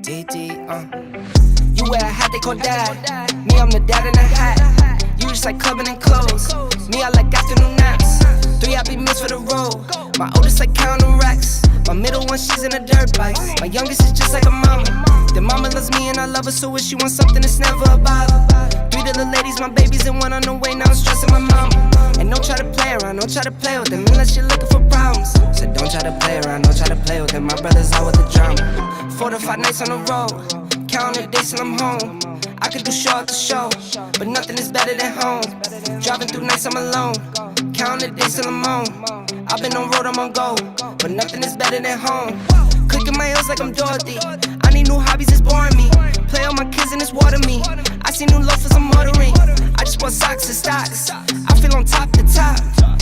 You wear a hat they call dad. Me, I'm the dad in a hat. You just like clubbing and clothes. Me, I like afternoon naps. 3 happy meals for the road. My oldest like counting racks. My middle one, she's in a dirt bike. My youngest is just like a mama. The mama loves me and I love her, so if she wants something, it's never a bother. 3 little ladies, my babies, and 1 on the way. Now I'm stressing my mama. And don't try to play around, don't try to play with them unless you're looking for problems. So don't try to play around, don't try to play with them. My brother's out with the drama. 4 to 5 nights on the road, counting the days till I'm home. I could do show after show, but nothing is better than home. Driving through nights I'm alone, counting the days till I'm home. I've been on road, I'm on go, but nothing is better than home. Clicking my heels like I'm Dorothy. I need new hobbies, it's boring me. Play all my kids and it's water me. I see new loafers, I'm ordering. I just bought socks and stocks. I feel on top to top.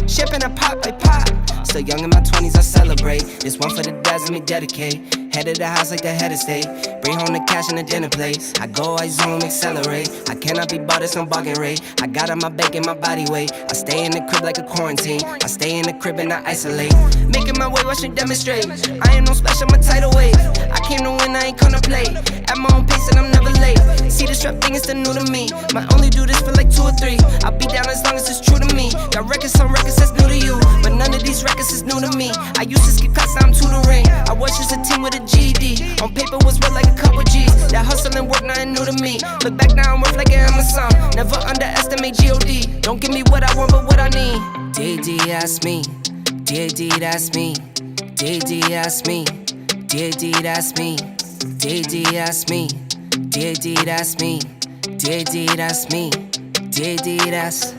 Shipping a pop by pop. Still young in my 20s, I celebrate. This one for the dads, let me dedicate. Head of the house like the head of state. Bring home the cash and the dinner plate. I go, I zoom, accelerate. I cannot be bought, it's no bargain rate. I got on my bake and my body weight. I stay in the crib like a quarantine. I stay in the crib and I isolate. Making my way, watch it demonstrate. I ain't no special, I'm a tidal wave. I came to win, I ain't gonna play. At my own pace and I'm never late. See the strap thing, it's still new to me. Might only do this for like 2 or 3. I'll be down as long as it's true to me. Got records on records that's new to you, but none of these records is new to me. I used to skip cuts, now I'm tutoring. I was just a team with a GED. On paper was worth like a couple G's. That hustle and work, nothing new to me. Look back now, I'm worth like an Amazon. Never underestimate G.O.D. Don't give me what I want, but what I need. D.D. that's me. D.D. that's me. D.D. that's me. D.D. that's me. D.D. that's me. D.D. that's me. D.D. that's me. D.D. that's.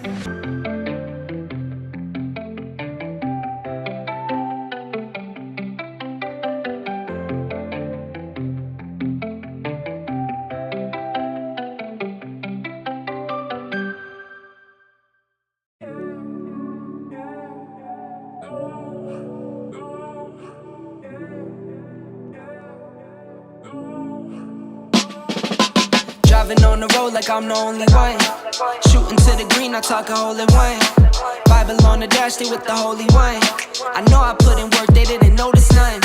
Driving on the road like I'm the only one. Shooting to the green, I talk a hole in one. Bible on the dash, they with the holy wine. I know I put in work, they didn't notice none.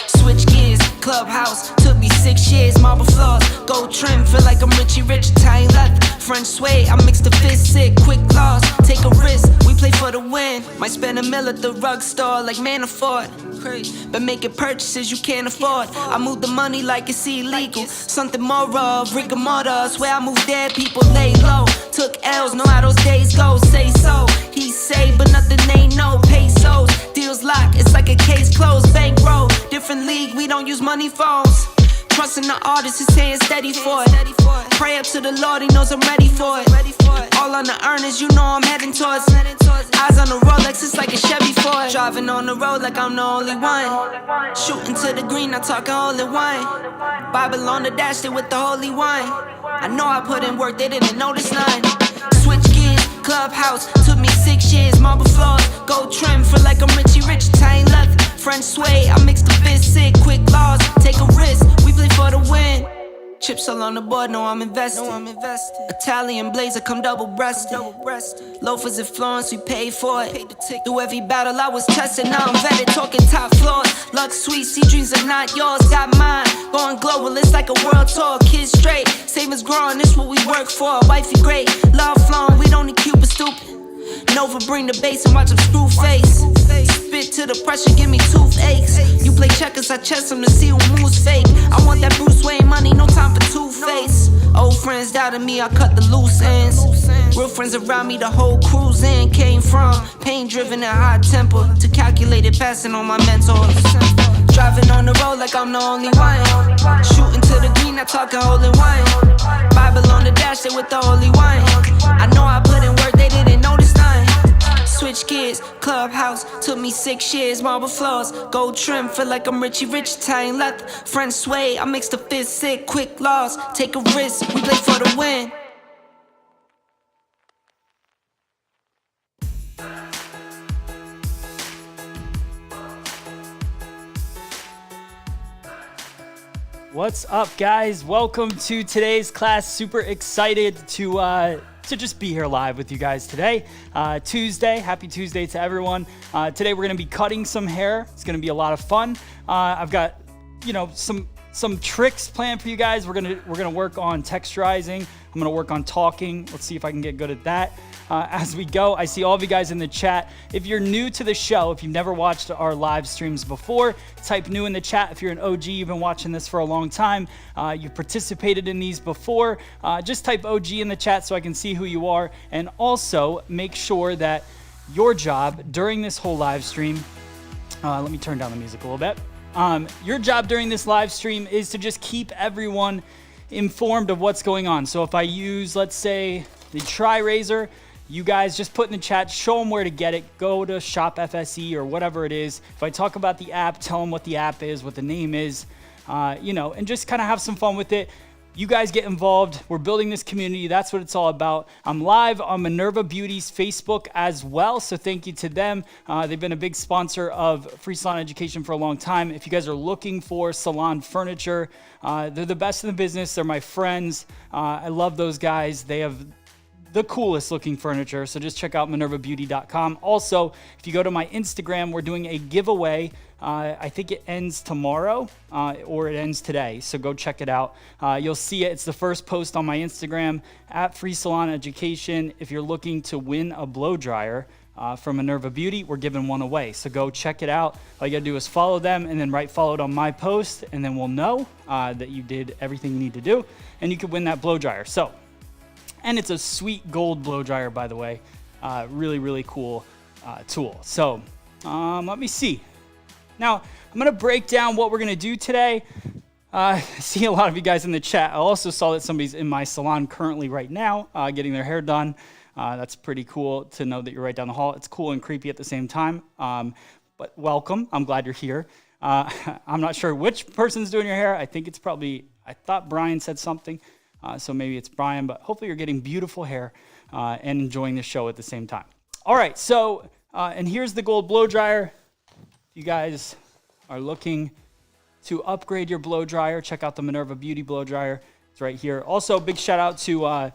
Switch gears, clubhouse, took me 6 years. Marble floors, gold trim, feel like I'm Richie Rich. Italian left, French suede, I mix the fist sick. Quick claws, take a risk, we play for the win. Might spend $1 million at the rug store like Manafort. But making purchases you can't afford. I move the money like it's illegal. Something more of rigor mortis. Where I move dead, people lay low. Took L's, know how those days go. Say so, he say, but nothing they know. Pesos, deals locked, it's like a case closed. Bankroll, different league, we don't use money phones. Trusting the artist, his hands steady for it. Pray up to the Lord, he knows I'm ready for it. All on the earnest, you know I'm heading towards. Eyes on the Rolex, it's like a Chevy Ford. Driving on the road like I'm the only one. Shooting to the green, I talk a hole in one. Bible on the dash, they with the holy wine. I know I put in work, they didn't notice none. Switch gears, clubhouse, took me 6 years. Marble floors, gold trim, feel like I'm Richie Rich. Italian left, French suede, I mix the fist sick. Quick laws, take a risk, we play for the win. Chips all on the board, know I'm invested. Italian blazer, come double-breasted. Loafers in Florence, we paid for it. Through every battle I was tested, now I'm vetted. Talking top floors, Lux Suite, see dreams are not yours, got mine. Going global, it's like a world tour. Kids straight, savings growing, this what we work for. Wifey great, love flowing, we don't need Cupid stupid. Nova bring the bass and watch them screw face. Spit to the pressure, give me toothaches. You play checkers, I chess them to see who moves fake. I want that Bruce Wayne money, no time for Two-Face. Old friends doubted me, I cut the loose ends. Real friends around me, the whole cruise in. Came from pain driven and hot temper to calculated passing on my mentors. Driving on the road like I'm the only one. Shooting to the green, I talk a hole in one. Bible on the dash, they with the holy wine. I know I put in work, they didn't notice none. Switch gears, clubhouse, took me 6 years. Marble floors, gold trim, feel like I'm Richie Rich. Italian leather, French suede, I mix the fist sick. Quick laws, take a risk, we play for the win. What's up, guys? Welcome to today's class. Super excited to just be here live with you guys today. Tuesday, happy Tuesday to everyone. Today we're gonna be cutting some hair. It's gonna be a lot of fun. I've got, some some tricks planned for you guys. We're gonna work on texturizing. I'm gonna work on talking. Let's see if I can get good at that as we go. I see all of you guys in the chat. If you're new to the show, if you've never watched our live streams before, type new in the chat. If you're an OG, you've been watching this for a long time, you've participated in these before, just type OG in the chat so I can see who you are. And also make sure that your job during this whole live stream, let me turn down the music a little bit. Your job during this live stream is to just keep everyone informed of what's going on. So if I use, let's say, the TriRazor, you guys just put in the chat, show them where to get it. Go to Shop FSE or whatever it is. If I talk about the app, tell them what the app is, what the name is, and just kind of have some fun with it. You guys get involved. We're building this community. That's what it's all about. I'm live on Minerva Beauty's Facebook as well, so thank you to them. They've been a big sponsor of Free Salon Education for a long time. If you guys are looking for salon furniture, they're the best in the business. They're my friends. I love those guys. They have the coolest looking furniture, so just check out minervabeauty.com. Also, if you go to my Instagram, we're doing a giveaway. I think it ends tomorrow or it ends today, so go check it out. You'll see it. It's the first post on my Instagram at Free Salon Education. If you're looking to win a blow dryer from Minerva Beauty, we're giving one away, so go check it out. All you gotta do is follow them and then write followed on my post, and then we'll know that you did everything you need to do, and you could win that blow dryer. So, and it's a sweet gold blow dryer, by the way. Really, really cool tool. So let me see. Now, I'm gonna break down what we're gonna do today. I see a lot of you guys in the chat. I also saw that somebody's in my salon currently right now, getting their hair done. That's pretty cool to know that you're right down the hall. It's cool and creepy at the same time, but welcome. I'm glad you're here. I'm not sure which person's doing your hair. I think it's probably, I thought Brian said something. So maybe it's Brian, but hopefully you're getting beautiful hair and enjoying the show at the same time. All right, so, and here's the gold blow dryer. If you guys are looking to upgrade your blow dryer, check out the Minerva Beauty blow dryer. It's right here. Also, big shout out to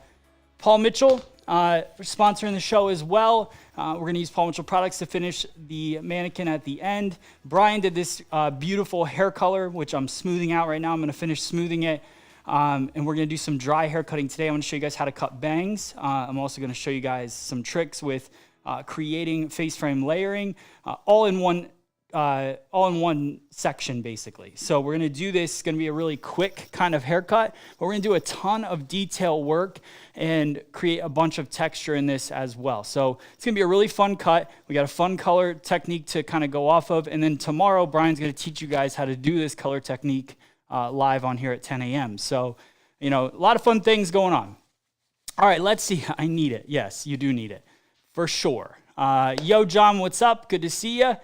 Paul Mitchell for sponsoring the show as well. We're gonna use Paul Mitchell products to finish the mannequin at the end. Brian did this beautiful hair color, which I'm smoothing out right now. I'm gonna finish smoothing it. And we're gonna do some dry hair cutting today. I'm gonna show you guys how to cut bangs. I'm also gonna show you guys some tricks with creating face frame layering, all in one section basically. So we're gonna do this. It's gonna be a really quick kind of haircut, but we're gonna do a ton of detail work and create a bunch of texture in this as well. So it's gonna be a really fun cut. We got a fun color technique to kind of go off of, and then tomorrow Brian's gonna teach you guys how to do this color technique live on here at 10 a.m. So, a lot of fun things going on. All right, let's see. I need it. Yes, you do need it for sure. Yo, John, what's up? Good to see you.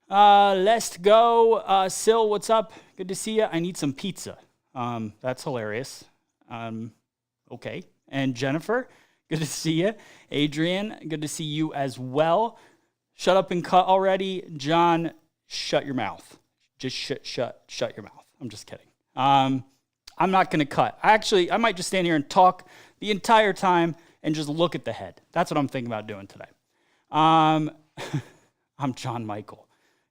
Let's go. Sil, what's up? Good to see you. I need some pizza. That's hilarious. Okay. And Jennifer, good to see you. Adrian, good to see you as well. Shut up and cut already. John, shut your mouth. Just shut your mouth. I'm just kidding. I'm not going to cut. Actually, I might just stand here and talk the entire time and just look at the head. That's what I'm thinking about doing today. I'm John Michael.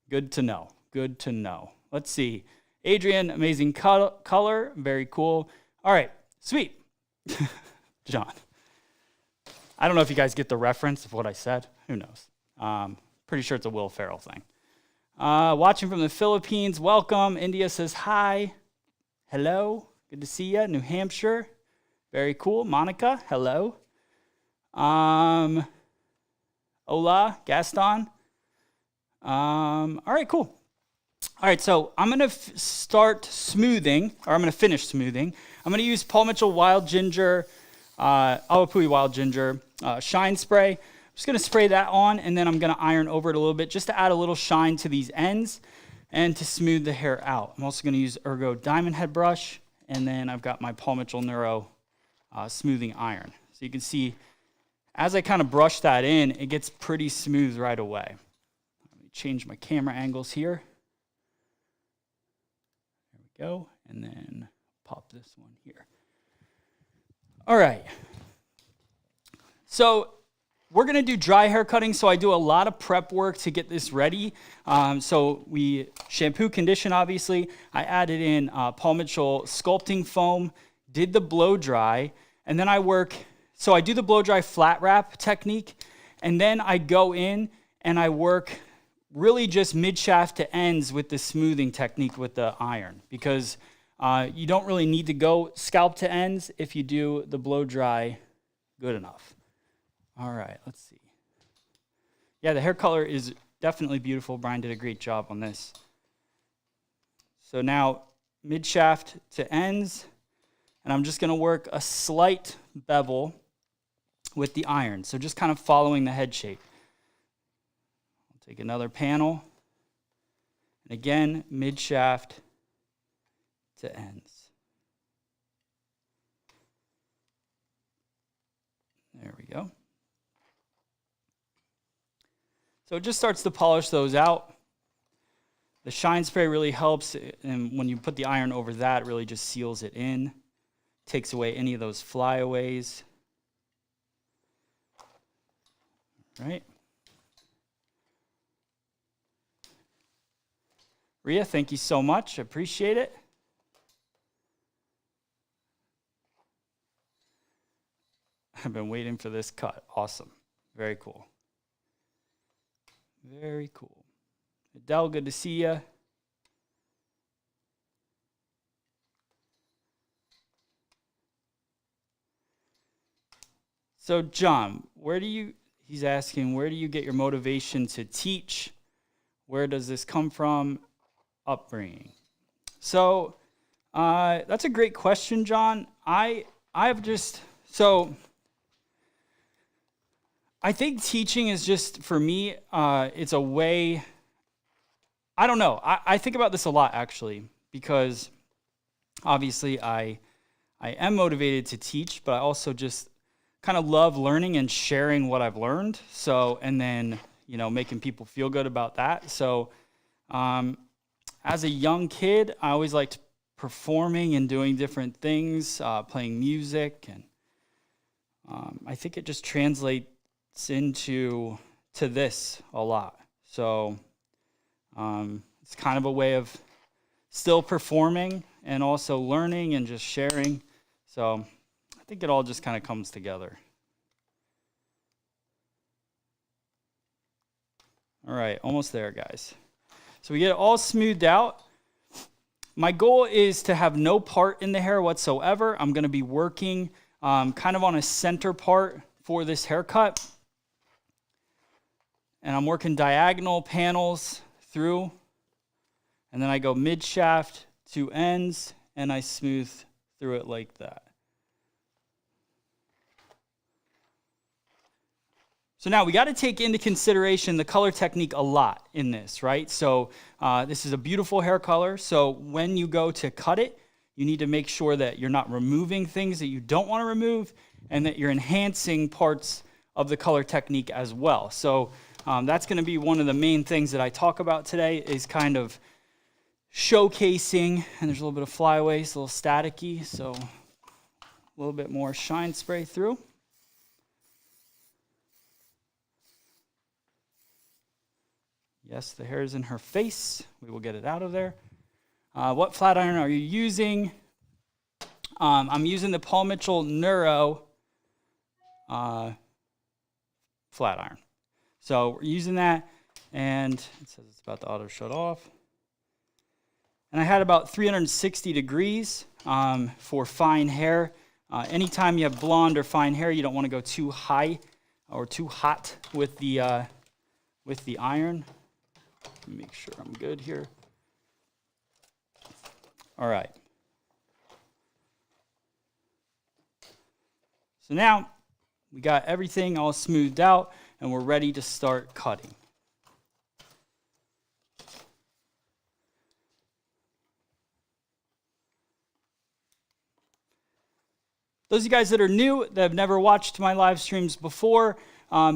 Good to know. Good to know. Let's see. Adrian, amazing color. Very cool. All right. Sweet. John. I don't know if you guys get the reference of what I said. Who knows? Pretty sure it's a Will Ferrell thing. Watching from the Philippines, welcome. India says hi. Hello. Good to see you. New Hampshire. Very cool. Monica, hello. Hola, Gaston. All right, cool. All right, so I'm going to start smoothing, or I'm going to finish smoothing. I'm going to use Paul Mitchell Wild Ginger, Awapui Wild Ginger Shine Spray. Just gonna spray that on, and then I'm gonna iron over it a little bit just to add a little shine to these ends and to smooth the hair out. I'm also gonna use Ergo Diamond Head brush, and then I've got my Paul Mitchell Neuro smoothing iron. So you can see as I kind of brush that in, it gets pretty smooth right away. Let me change my camera angles here. There we go, and then pop this one here. All right. So we're gonna do dry hair cutting, so I do a lot of prep work to get this ready. So we shampoo, condition, obviously. I added in Paul Mitchell sculpting foam, did the blow dry, and then I do the blow dry flat wrap technique, and then I go in and I work really just mid shaft to ends with the smoothing technique with the iron, because you don't really need to go scalp to ends if you do the blow dry good enough. All right, let's see. Yeah, the hair color is definitely beautiful. Brian did a great job on this. So now mid shaft to ends, and I'm just gonna work a slight bevel with the iron. So just kind of following the head shape. I'll take another panel, and again, mid shaft to ends. There we go. So it just starts to polish those out. The shine spray really helps, and when you put the iron over that, it really just seals it in, takes away any of those flyaways. Right. Rhea, thank you so much. I appreciate it. I've been waiting for this cut. Awesome. Very cool. Very cool. Adele, good to see you. So John, he's asking, where do you get your motivation to teach? Where does this come from? Upbringing. So that's a great question, John. I think teaching is just, for me, it's a way, I don't know. I think about this a lot, actually, because obviously I am motivated to teach, but I also just kind of love learning and sharing what I've learned. So, and then, making people feel good about that. So, as a young kid, I always liked performing and doing different things, playing music, and I think it just translates into this a lot. So it's kind of a way of still performing and also learning and just sharing. So I think it all just kind of comes together. All right, almost there, guys. So we get it all smoothed out. My goal is to have no part in the hair whatsoever. I'm going to be working kind of on a center part for this haircut. And I'm working diagonal panels through. And then I go mid shaft to ends, and I smooth through it like that. So now we got to take into consideration the color technique a lot in this, right? So this is a beautiful hair color. So when you go to cut it, you need to make sure that you're not removing things that you don't want to remove, and that you're enhancing parts of the color technique as well. So that's going to be one of the main things that I talk about today, is kind of showcasing, and there's a little bit of flyaways, a little staticky, so a little bit more shine spray through. Yes, the hair is in her face. We will get it out of there. What flat iron are you using? I'm using the Paul Mitchell Neuro flat iron. So we're using that, and it says it's about to auto shut off. And I had about 360 degrees for fine hair. Anytime you have blonde or fine hair, you don't want to go too high or too hot with the iron. Let me make sure I'm good here. All right. So now we got everything all smoothed out, and we're ready to start cutting. Those of you guys that are new, that have never watched my live streams before,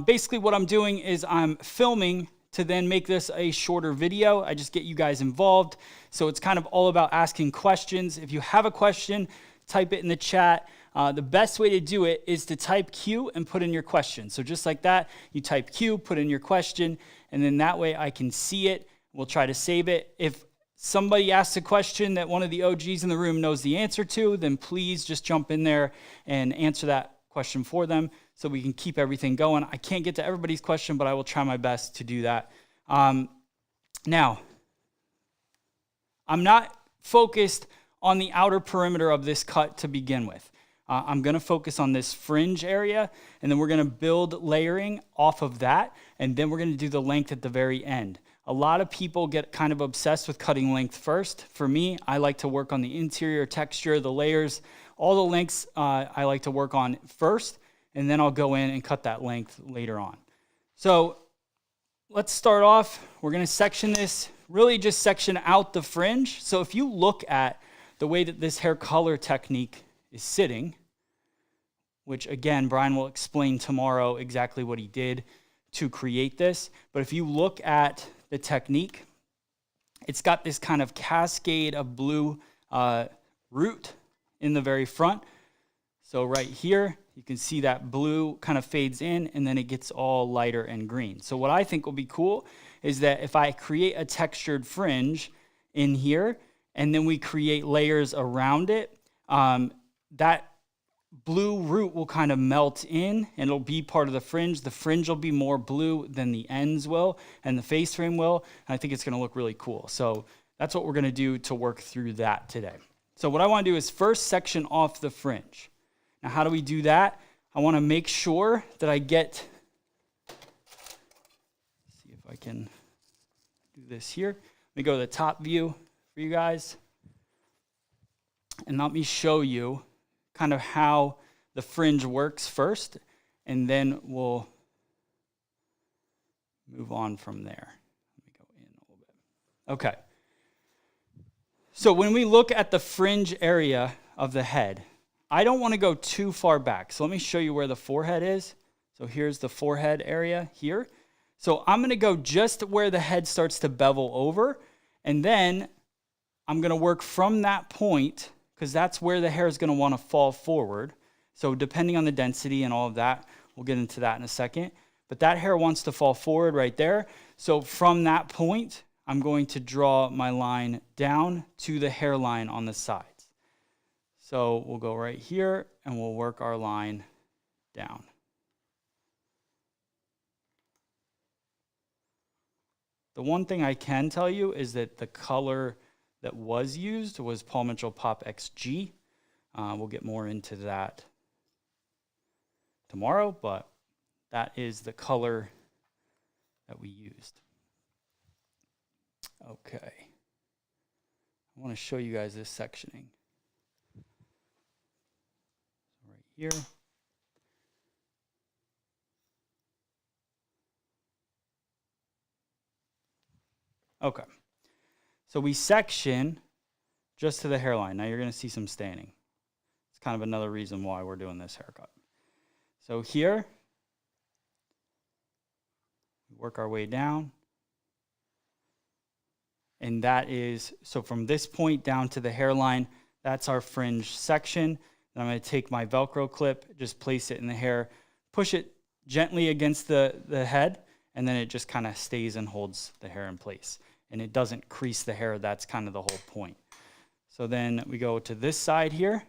basically what I'm doing is I'm filming to then make this a shorter video. I just get you guys involved. So it's kind of all about asking questions. If you have a question, type it in the chat. the best way to do it is to type Q and put in your question. So just like that, you type Q, put in your question, and then that way I can see it. We'll try to save it. If somebody asks a question that one of the OGs in the room knows the answer to, then please just jump in there and answer that question for them so we can keep everything going. I can't get to everybody's question, but I will try my best to do that. Now, I'm not focused on the outer perimeter of this cut to begin with. I'm going to focus on this fringe area, and then we're going to build layering off of that, and then we're going to do the length at the very end. A lot of people get kind of obsessed with cutting length first. For me, I like to work on the interior texture, the layers, all the lengths I like to work on first, and then I'll go in and cut that length later on. So let's start off. We're going to section this, really just section out the fringe. So if you look at the way that this hair color technique is sitting, which again, Brian will explain tomorrow exactly what he did to create this. But if you look at the technique, it's got this kind of cascade of blue root in the very front. So right here, you can see that blue kind of fades in and then it gets all lighter and green. So what I think will be cool is that if I create a textured fringe in here and then we create layers around it, that blue root will kind of melt in and it'll be part of the fringe. The fringe will be more blue than the ends will and the face frame will. And I think it's going to look really cool. So that's what we're going to do to work through that today. So what I want to do is first section off the fringe. Now, how do we do that? I want to make sure that I get, see if I can do this here. Let me go to the top view for you guys. And let me show you kind of how the fringe works first, and then we'll move on from there. Let me go in a little bit. Okay. So when we look at the fringe area of the head, I don't want to go too far back. So let me show you where the forehead is. So here's the forehead area here. So I'm going to go just where the head starts to bevel over, and then I'm going to work from that point because that's where the hair is going to want to fall forward. So depending on the density and all of that, we'll get into that in a second. But that hair wants to fall forward right there. So from that point, I'm going to draw my line down to the hairline on the sides. So we'll go right here and we'll work our line down. The one thing I can tell you is that the color that was used was Paul Mitchell Pop XG. We'll get more into that tomorrow, but that is the color that we used. Okay. I want to show you guys this sectioning. Right here. Okay. So we section just to the hairline. Now you're going to see some staining. It's kind of another reason why we're doing this haircut. So here, we work our way down. And that is, so from this point down to the hairline, that's our fringe section. Then I'm going to take my Velcro clip, just place it in the hair, push it gently against the head, and then it just kind of stays and holds the hair in place. And it doesn't crease the hair. That's kind of the whole point. So then we go to this side here.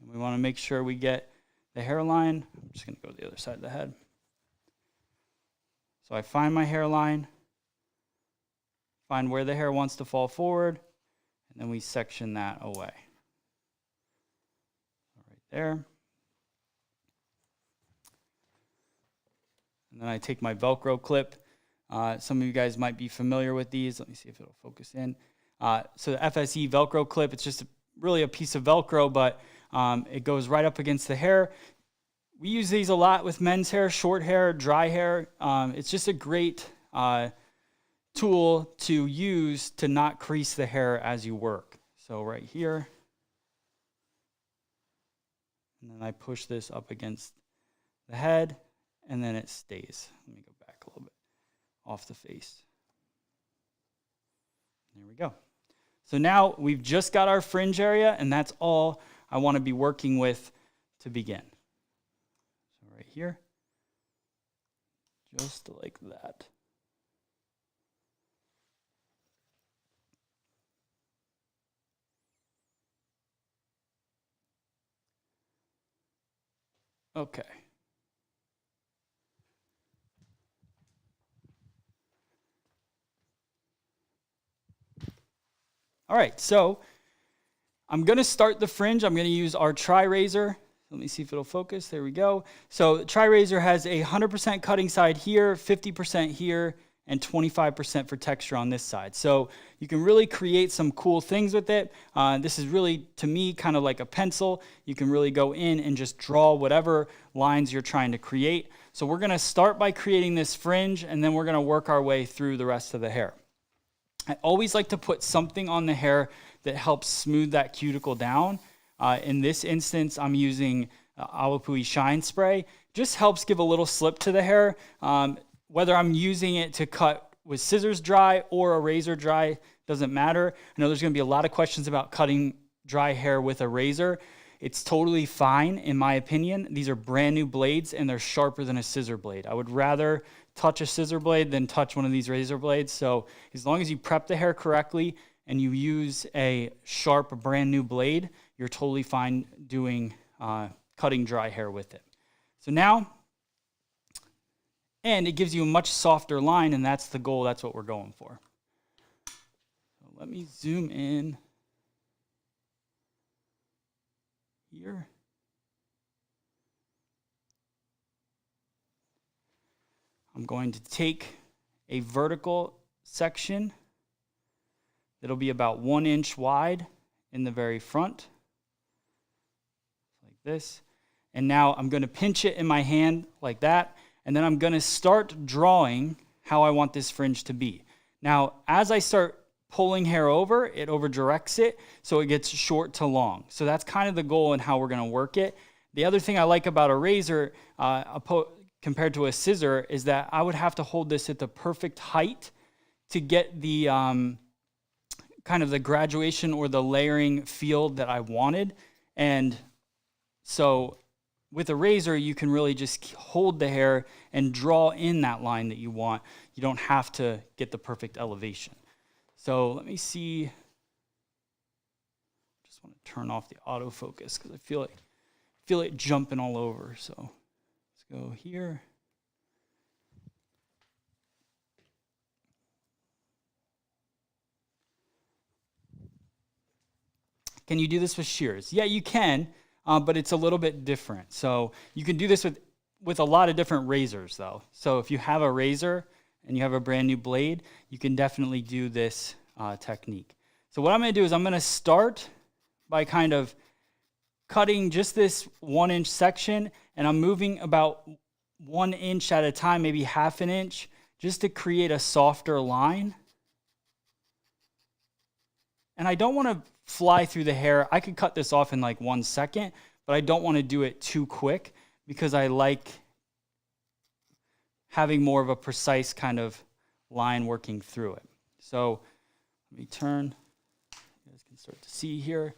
And we want to make sure we get the hairline. I'm just going to go to the other side of the head. So I find my hairline, find where the hair wants to fall forward, and then we section that away. Right there. And then I take my Velcro clip. Some of you guys might be familiar with these. Let me see if it'll focus in. So the FSE Velcro clip, it's just really a piece of Velcro, but it goes right up against the hair. We use these a lot with men's hair, short hair, dry hair. It's just a great tool to use to not crease the hair as you work. So right here. And then I push this up against the head. And then it stays. Let me go back a little bit off the face. we go. So now we've just got our fringe area, and that's all I want to be working with to begin. So right here, just like that. Okay. All right, so I'm going to start the fringe. I'm going to use our TriRazor. Let me see if it'll focus. There we go. So TriRazor has a 100% cutting side here, 50% here, and 25% for texture on this side. So you can really create some cool things with it. This is really, to me, kind of like a pencil. You can really go in and just draw whatever lines you're trying to create. So we're going to start by creating this fringe, and then we're going to work our way through the rest of the hair. I always like to put something on the hair that helps smooth that cuticle down. In this instance, I'm using Awapui Shine Spray. Just helps give a little slip to the hair. Whether I'm using it to cut with scissors dry or a razor dry, doesn't matter. I know there's going to be a lot of questions about cutting dry hair with a razor. It's totally fine, in my opinion. These are brand new blades, and they're sharper than a scissor blade. I would rather touch a scissor blade than touch one of these razor blades. So as long as you prep the hair correctly and you use a sharp, brand new blade, you're totally fine doing cutting dry hair with it. So now, and it gives you a much softer line, and that's the goal. That's what we're going for. So let me zoom in here. I'm going to take a vertical section that'll be about 1 inch wide in the very front, like this. And now I'm going to pinch it in my hand like that, and then I'm going to start drawing how I want this fringe to be. Now, as I start pulling hair over, it over directs it, so it gets short to long. So that's kind of the goal and how we're going to work it. The other thing I like about a razor compared to a scissor is that I would have to hold this at the perfect height to get the kind of the graduation or the layering feel that I wanted. And so with a razor, you can really just hold the hair and draw in that line that you want. You don't have to get the perfect elevation. So let me see. Just want to turn off the autofocus because I feel it jumping all over. So let's go here. Can you do this with shears? Yeah, you can, but it's a little bit different. So you can do this with a lot of different razors, though. So if you have a razor and you have a brand new blade, you can definitely do this technique. So what I'm going to do is I'm going to start by kind of cutting just this 1 inch section, and I'm moving about 1 inch at a time, maybe half an inch, just to create a softer line. And I don't want to fly through the hair. I could cut this off in like 1 second, but I don't want to do it too quick because I like having more of a precise kind of line working through it. So let me turn. You guys can start to see here.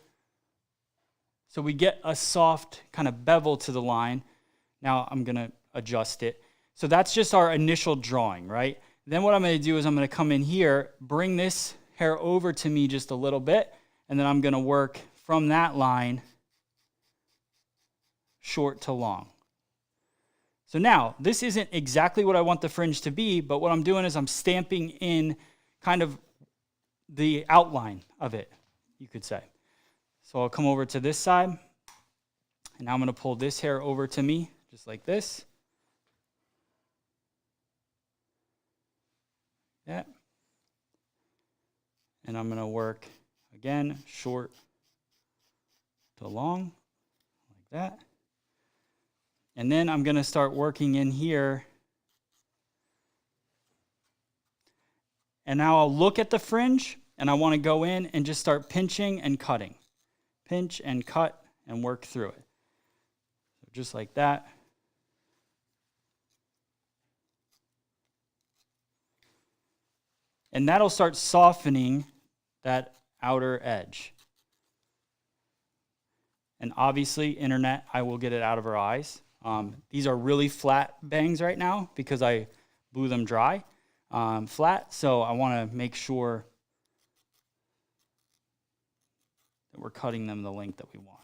So we get a soft kind of bevel to the line. Now I'm going to adjust it. So that's just our initial drawing, right? Then what I'm going to do is I'm going to come in here, bring this hair over to me just a little bit, and then I'm going to work from that line short to long. So now, this isn't exactly what I want the fringe to be, but what I'm doing is I'm stamping in kind of the outline of it, you could say. So I'll come over to this side, and now I'm going to pull this hair over to me, just like this. Yeah. And I'm going to work, again, short to long, like that. And then I'm going to start working in here. And now I'll look at the fringe, and I want to go in and just start pinching and cutting. Pinch and cut and work through it. So just like that. And that'll start softening that outer edge. And obviously, internet, I will get it out of her eyes. These are really flat bangs right now because I blew them dry flat. So I want to make sure that we're cutting them the length that we want.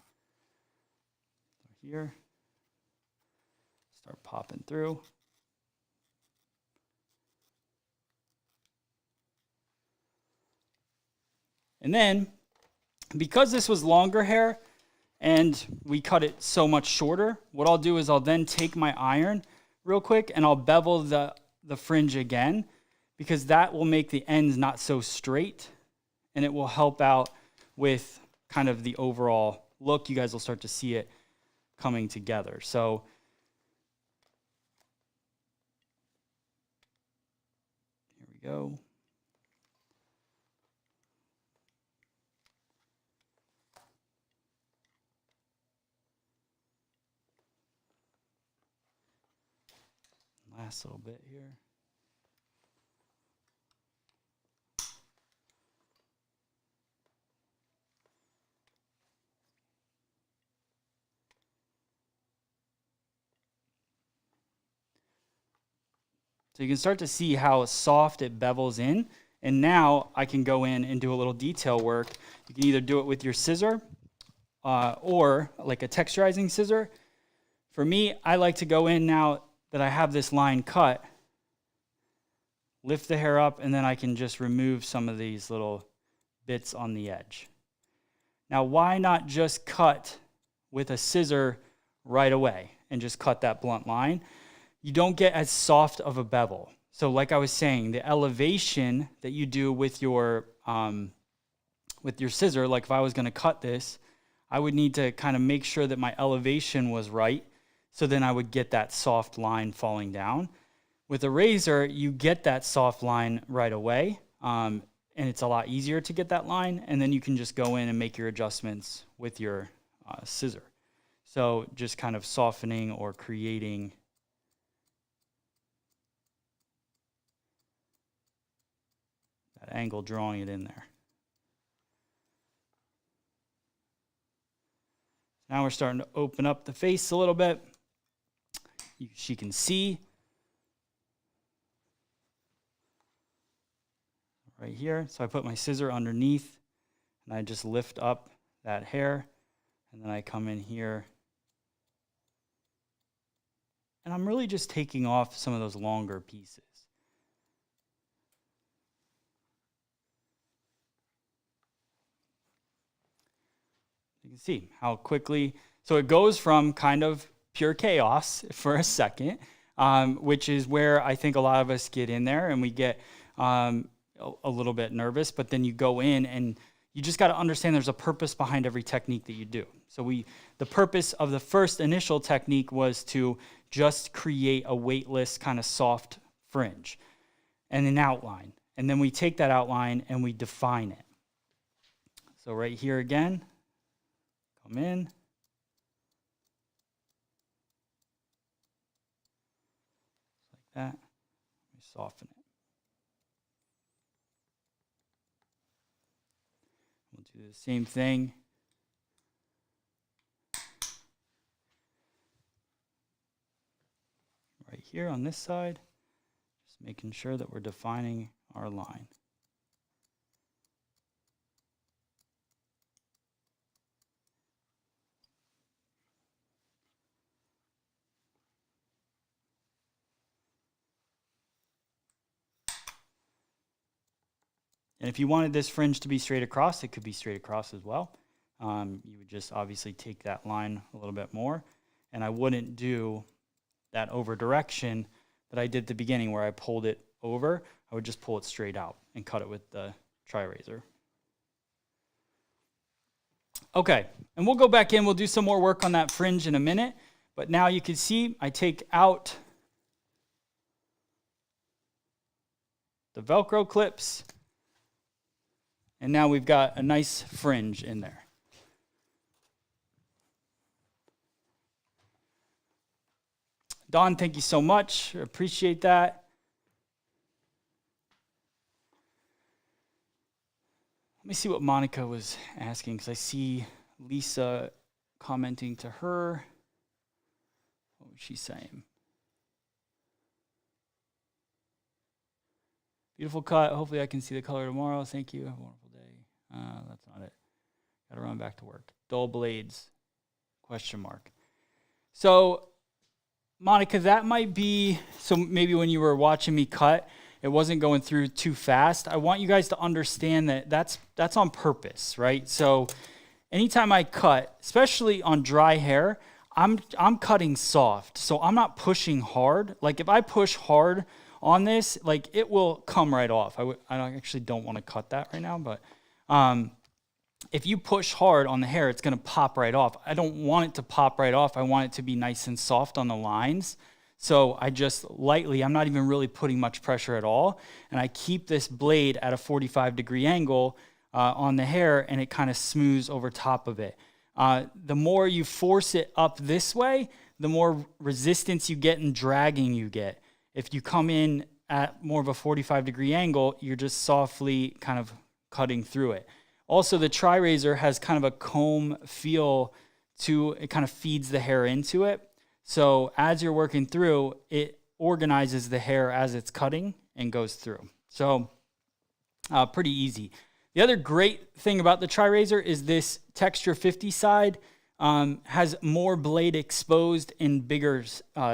So here, start popping through. And then, because this was longer hair and we cut it so much shorter, what I'll do is I'll then take my iron real quick and I'll bevel the fringe again, because that will make the ends not so straight and it will help out with kind of the overall look. You guys will start to see it coming together. So here we go. Last little bit here. So you can start to see how soft it bevels in. And now I can go in and do a little detail work. You can either do it with your scissor or like a texturizing scissor. For me, I like to go in now that I have this line cut, lift the hair up, and then I can just remove some of these little bits on the edge. Now, why not just cut with a scissor right away and just cut that blunt line? You don't get as soft of a bevel. So like I was saying, the elevation that you do with your scissor, like if I was gonna cut this, I would need to kind of make sure that my elevation was right. So then I would get that soft line falling down. With a razor, you get that soft line right away, and it's a lot easier to get that line, and then you can just go in and make your adjustments with your scissor. So just kind of softening or creating that angle, drawing it in there. Now we're starting to open up the face a little bit. She can see right here. So I put my scissor underneath and I just lift up that hair, and then I come in here and I'm really just taking off some of those longer pieces. You can see how quickly, so it goes from kind of pure chaos for a second, which is where I think a lot of us get in there and we get a little bit nervous, but then you go in and you just got to understand there's a purpose behind every technique that you do. So the purpose of the first initial technique was to just create a weightless kind of soft fringe and an outline. And then we take that outline and we define it. So right here again, come in. That. Let me soften it. We'll do the same thing. Right here on this side, just making sure that we're defining our line. And if you wanted this fringe to be straight across, it could be straight across as well. You would just obviously take that line a little bit more. And I wouldn't do that over direction that I did at the beginning where I pulled it over. I would just pull it straight out and cut it with the TriRazor. Okay, and we'll go back in. We'll do some more work on that fringe in a minute. But now you can see I take out the Velcro clips. And now we've got a nice fringe in there. Dawn, thank you so much. Appreciate that. me see what Monica was asking, because I see Lisa commenting to her. What was she saying? Beautiful cut. Hopefully I can see the color tomorrow. Thank you. Have a wonderful day. That's not it. Got to run back to work. Dull blades, question mark. So, Monica, that might be, so maybe when you were watching me cut, it wasn't going through too fast. I want you guys to understand that that's on purpose, right? So anytime I cut, especially on dry hair, I'm cutting soft. So I'm not pushing hard. Like if I push hard on this, like it will come right off. I actually don't want to cut that right now, but if you push hard on the hair, it's going to pop right off. I don't want it to pop right off. I want it to be nice and soft on the lines. So I just lightly, I'm not even really putting much pressure at all. And I keep this blade at a 45-degree angle on the hair, and it kind of smooths over top of it. The more you force it up this way, the more resistance you get and dragging you get. If you come in at more of a 45-degree angle, you're just softly kind of cutting through it. Also, the TriRazor has kind of a comb feel to it, kind of feeds the hair into it. So as you're working through, it organizes the hair as it's cutting and goes through. So pretty easy. The other great thing about the TriRazor is this Texture 50 side has more blade exposed in bigger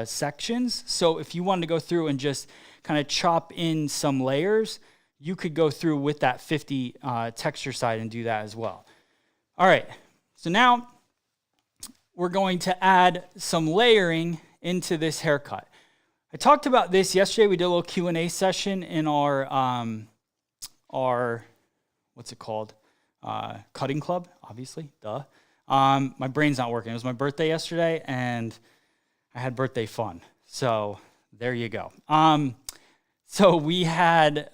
sections. So if you wanted to go through and just kind of chop in some layers, you could go through with that 50 texture side and do that as well. All right, so now we're going to add some layering into this haircut. I talked about this yesterday. We did a little Q&A session in our what's it called? Cutting club, obviously, duh. My brain's not working. It was my birthday yesterday, and I had birthday fun. So there you go. So we had,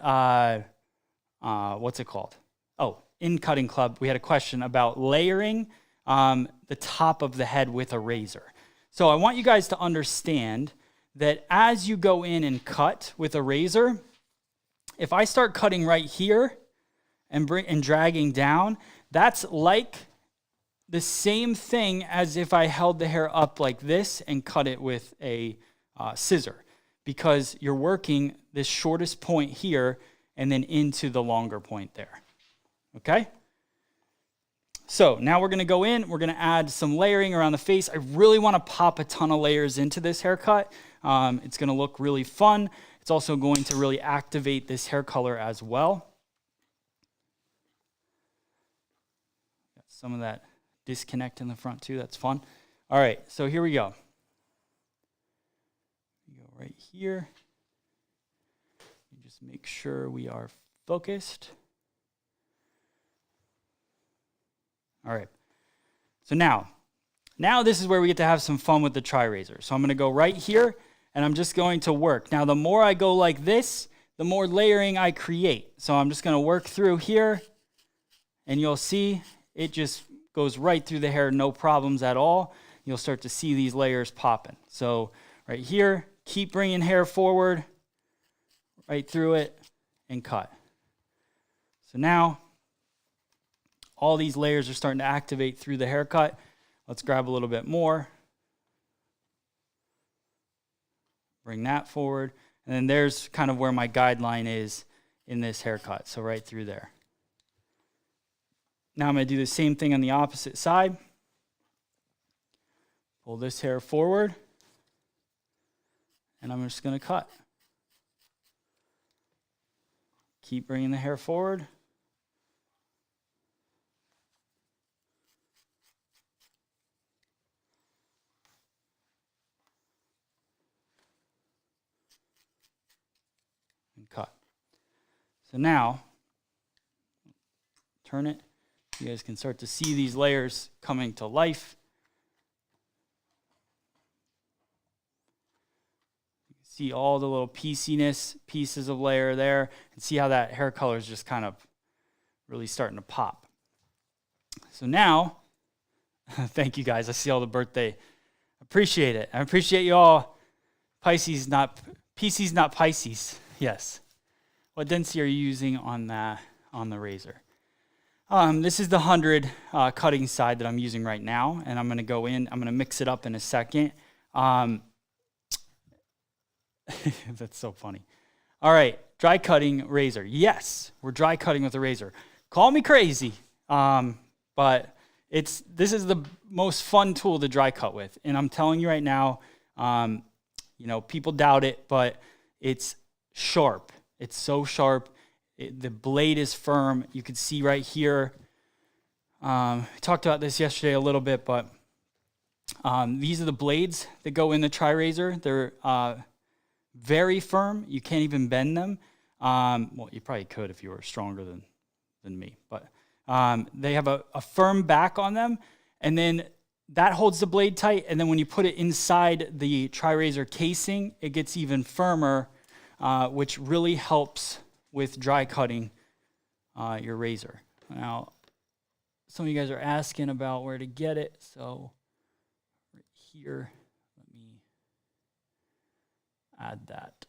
what's it called? Oh, in Cutting Club, we had a question about layering the top of the head with a razor. So I want you guys to understand that as you go in and cut with a razor, if I start cutting right here and dragging down, that's like the same thing as if I held the hair up like this and cut it with a scissor, because you're working this shortest point here and then into the longer point there, okay? So now we're gonna go in, we're gonna add some layering around the face. I really wanna pop a ton of layers into this haircut. It's gonna look really fun. It's also going to really activate this hair color as well. Got some of that disconnect in the front too, that's fun. All right, so here we go. We go right here. Just make sure we are focused. All right, so now this is where we get to have some fun with the TriRazor. So I'm gonna go right here, and I'm just going to work. Now, the more I go like this, the more layering I create. So I'm just gonna work through here, and you'll see it just goes right through the hair, no problems at all. You'll start to see these layers popping. So right here, keep bringing hair forward, right through it, and cut. So now, all these layers are starting to activate through the haircut. Let's grab a little bit more. Bring that forward. And then there's kind of where my guideline is in this haircut. So right through there. Now I'm going to do the same thing on the opposite side. Pull this hair forward. And I'm just going to cut. Keep bringing the hair forward. And cut. So now, turn it. You guys can start to see these layers coming to life. You can see all the little pieces of layer there, and see how that hair color is just kind of really starting to pop. So now, thank you guys. I see all the birthday. Appreciate it. I appreciate you all. Pisces, not Pisces. Yes. What density are you using on the razor? This is the 100 cutting side that I'm using right now, and I'm going to go in. I'm going to mix it up in a second. That's so funny. All right, dry cutting razor. Yes, we're dry cutting with a razor. Call me crazy, but this is the most fun tool to dry cut with. And I'm telling you right now, people doubt it, but it's sharp. It's so sharp. The blade is firm. You can see right here. I talked about this yesterday a little bit, but these are the blades that go in the TriRazor. They're very firm. You can't even bend them. Well, you probably could if you were stronger than me, but they have a firm back on them, and then that holds the blade tight, and then when you put it inside the TriRazor casing, it gets even firmer, which really helps with dry cutting your razor. Now, some of you guys are asking about where to get it, so right here, let me add that.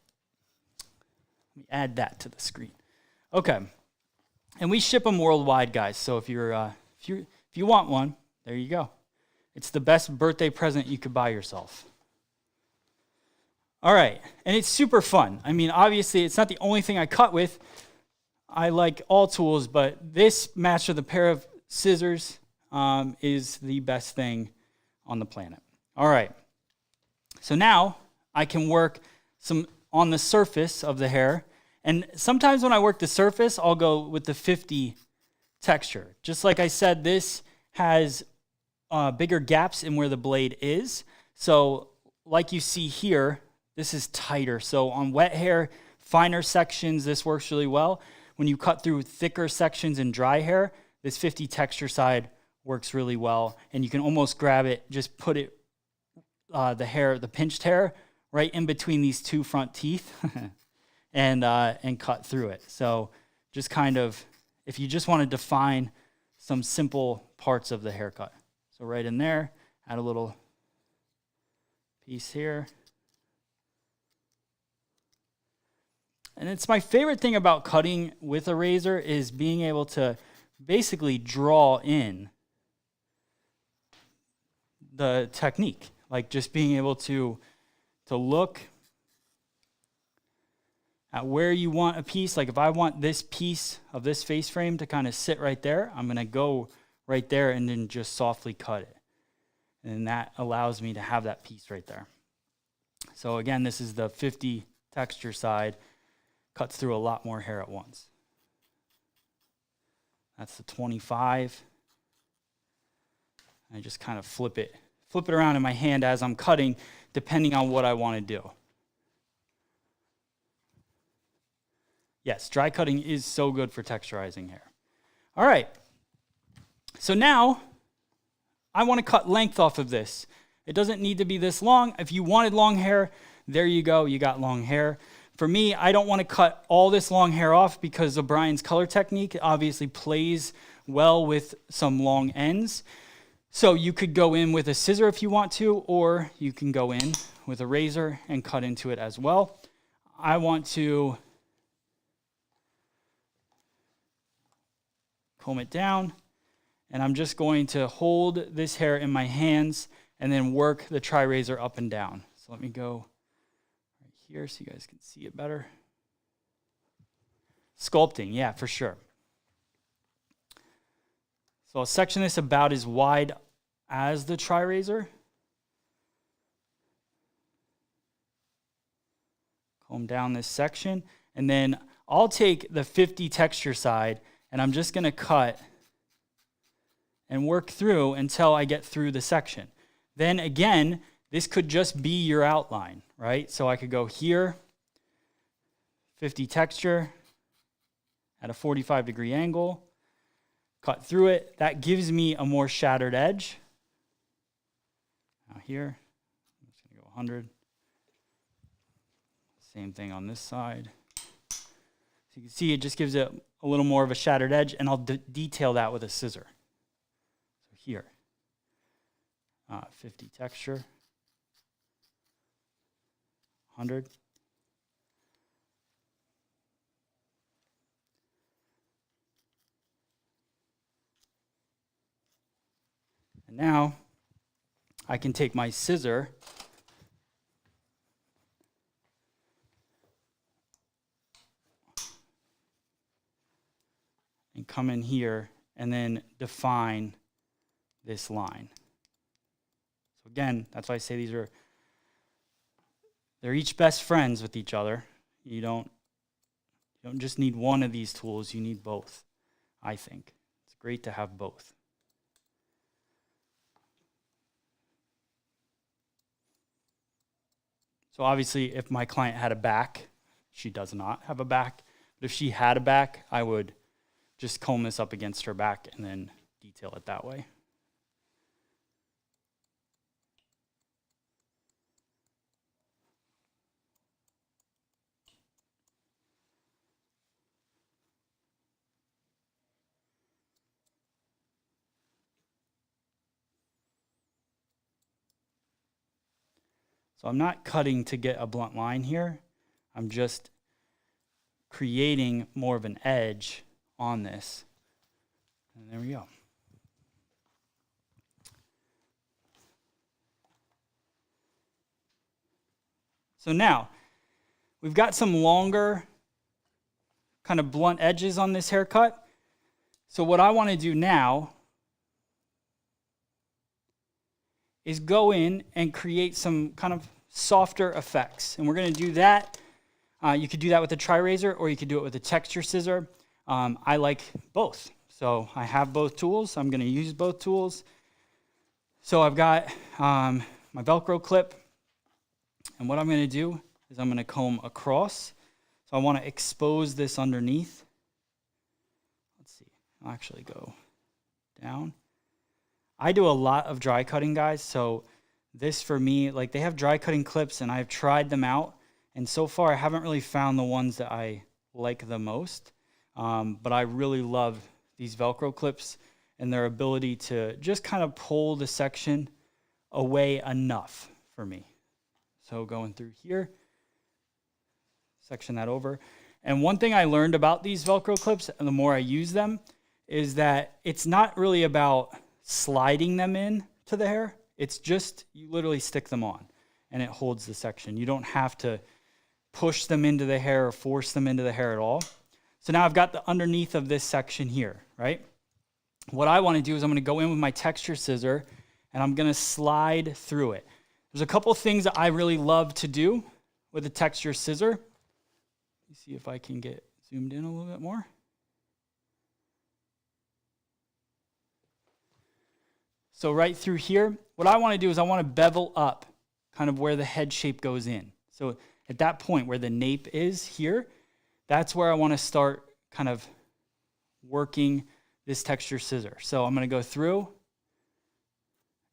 Let me add that to the screen. Okay, and we ship them worldwide, guys. So if you want one, there you go. It's the best birthday present you could buy yourself. All right, and it's super fun. I mean, obviously, it's not the only thing I cut with. I like all tools, but this matched with a pair of scissors is the best thing on the planet. All right, so now I can work some on the surface of the hair, and sometimes when I work the surface, I'll go with the 50 texture. Just like I said, this has bigger gaps in where the blade is. So like you see here, this is tighter. So on wet hair, finer sections, this works really well. When you cut through thicker sections in dry hair, this 50 texture side works really well. And you can almost grab it, just put it, the pinched hair, right in between these two front teeth and cut through it. So just kind of, if you just want to define some simple parts of the haircut. So right in there, add a little piece here. And it's my favorite thing about cutting with a razor is being able to basically draw in the technique. Like just being able to look at where you want a piece. Like if I want this piece of this face frame to kind of sit right there, I'm going to go right there and then just softly cut it. And that allows me to have that piece right there. So again, this is the 50 texture side. Cuts through a lot more hair at once. That's the 25. I just kind of flip it around in my hand as I'm cutting, depending on what I want to do. Yes, dry cutting is so good for texturizing hair. All right. So now I want to cut length off of this. It doesn't need to be this long. If you wanted long hair, there you go. You got long hair. For me, I don't want to cut all this long hair off because of Brian's color technique. It obviously plays well with some long ends. So you could go in with a scissor if you want to, or you can go in with a razor and cut into it as well. I want to comb it down, and I'm just going to hold this hair in my hands and then work the TriRazor up and down. So let me go right here so you guys can see it better. Sculpting, yeah, for sure. So I'll section this about as wide as the TriRazor. Comb down this section, and then I'll take the 50 texture side, and I'm just going to cut and work through until I get through the section. Then again, this could just be your outline, right? So I could go here, 50 texture at a 45-degree angle, cut through it. That gives me a more shattered edge. Now here, I'm just going to go 100. Same thing on this side. So you can see it just gives it a little more of a shattered edge, and I'll detail that with a scissor. So here, 50 texture, 100. And now I can take my scissor and come in here and then define this line. So again, that's why I say they're each best friends with each other. You don't just need one of these tools, you need both, I think. It's great to have both. So obviously, if my client had a back, she does not have a back, but if she had a back, I would just comb this up against her back and then detail it that way. So I'm not cutting to get a blunt line here. I'm just creating more of an edge on this. And there we go. So now, we've got some longer kind of blunt edges on this haircut. So what I want to do now is go in and create some kind of softer effects. And we're going to do that. You could do that with a TriRazor, or you could do it with a texture scissor. I like both. So I have both tools. I'm going to use both tools. So I've got my Velcro clip. And what I'm going to do is I'm going to comb across. So I want to expose this underneath. Let's see. I'll actually go down. I do a lot of dry cutting, guys. So this for me, like they have dry cutting clips and I've tried them out. And so far I haven't really found the ones that I like the most. But I really love these Velcro clips and their ability to just kind of pull the section away enough for me. So going through here, section that over. And one thing I learned about these Velcro clips, and the more I use them, is that it's not really about sliding them in to the hair. It's just, you literally stick them on and it holds the section. You don't have to push them into the hair or force them into the hair at all. So now I've got the underneath of this section here, right? What I want to do is I'm going to go in with my texture scissor and I'm going to slide through it. There's a couple things that I really love to do with a texture scissor. Let me see if I can get zoomed in a little bit more. So right through here, what I want to do is I want to bevel up kind of where the head shape goes in. So at that point where the nape is here, that's where I want to start kind of working this texture scissor. So I'm going to go through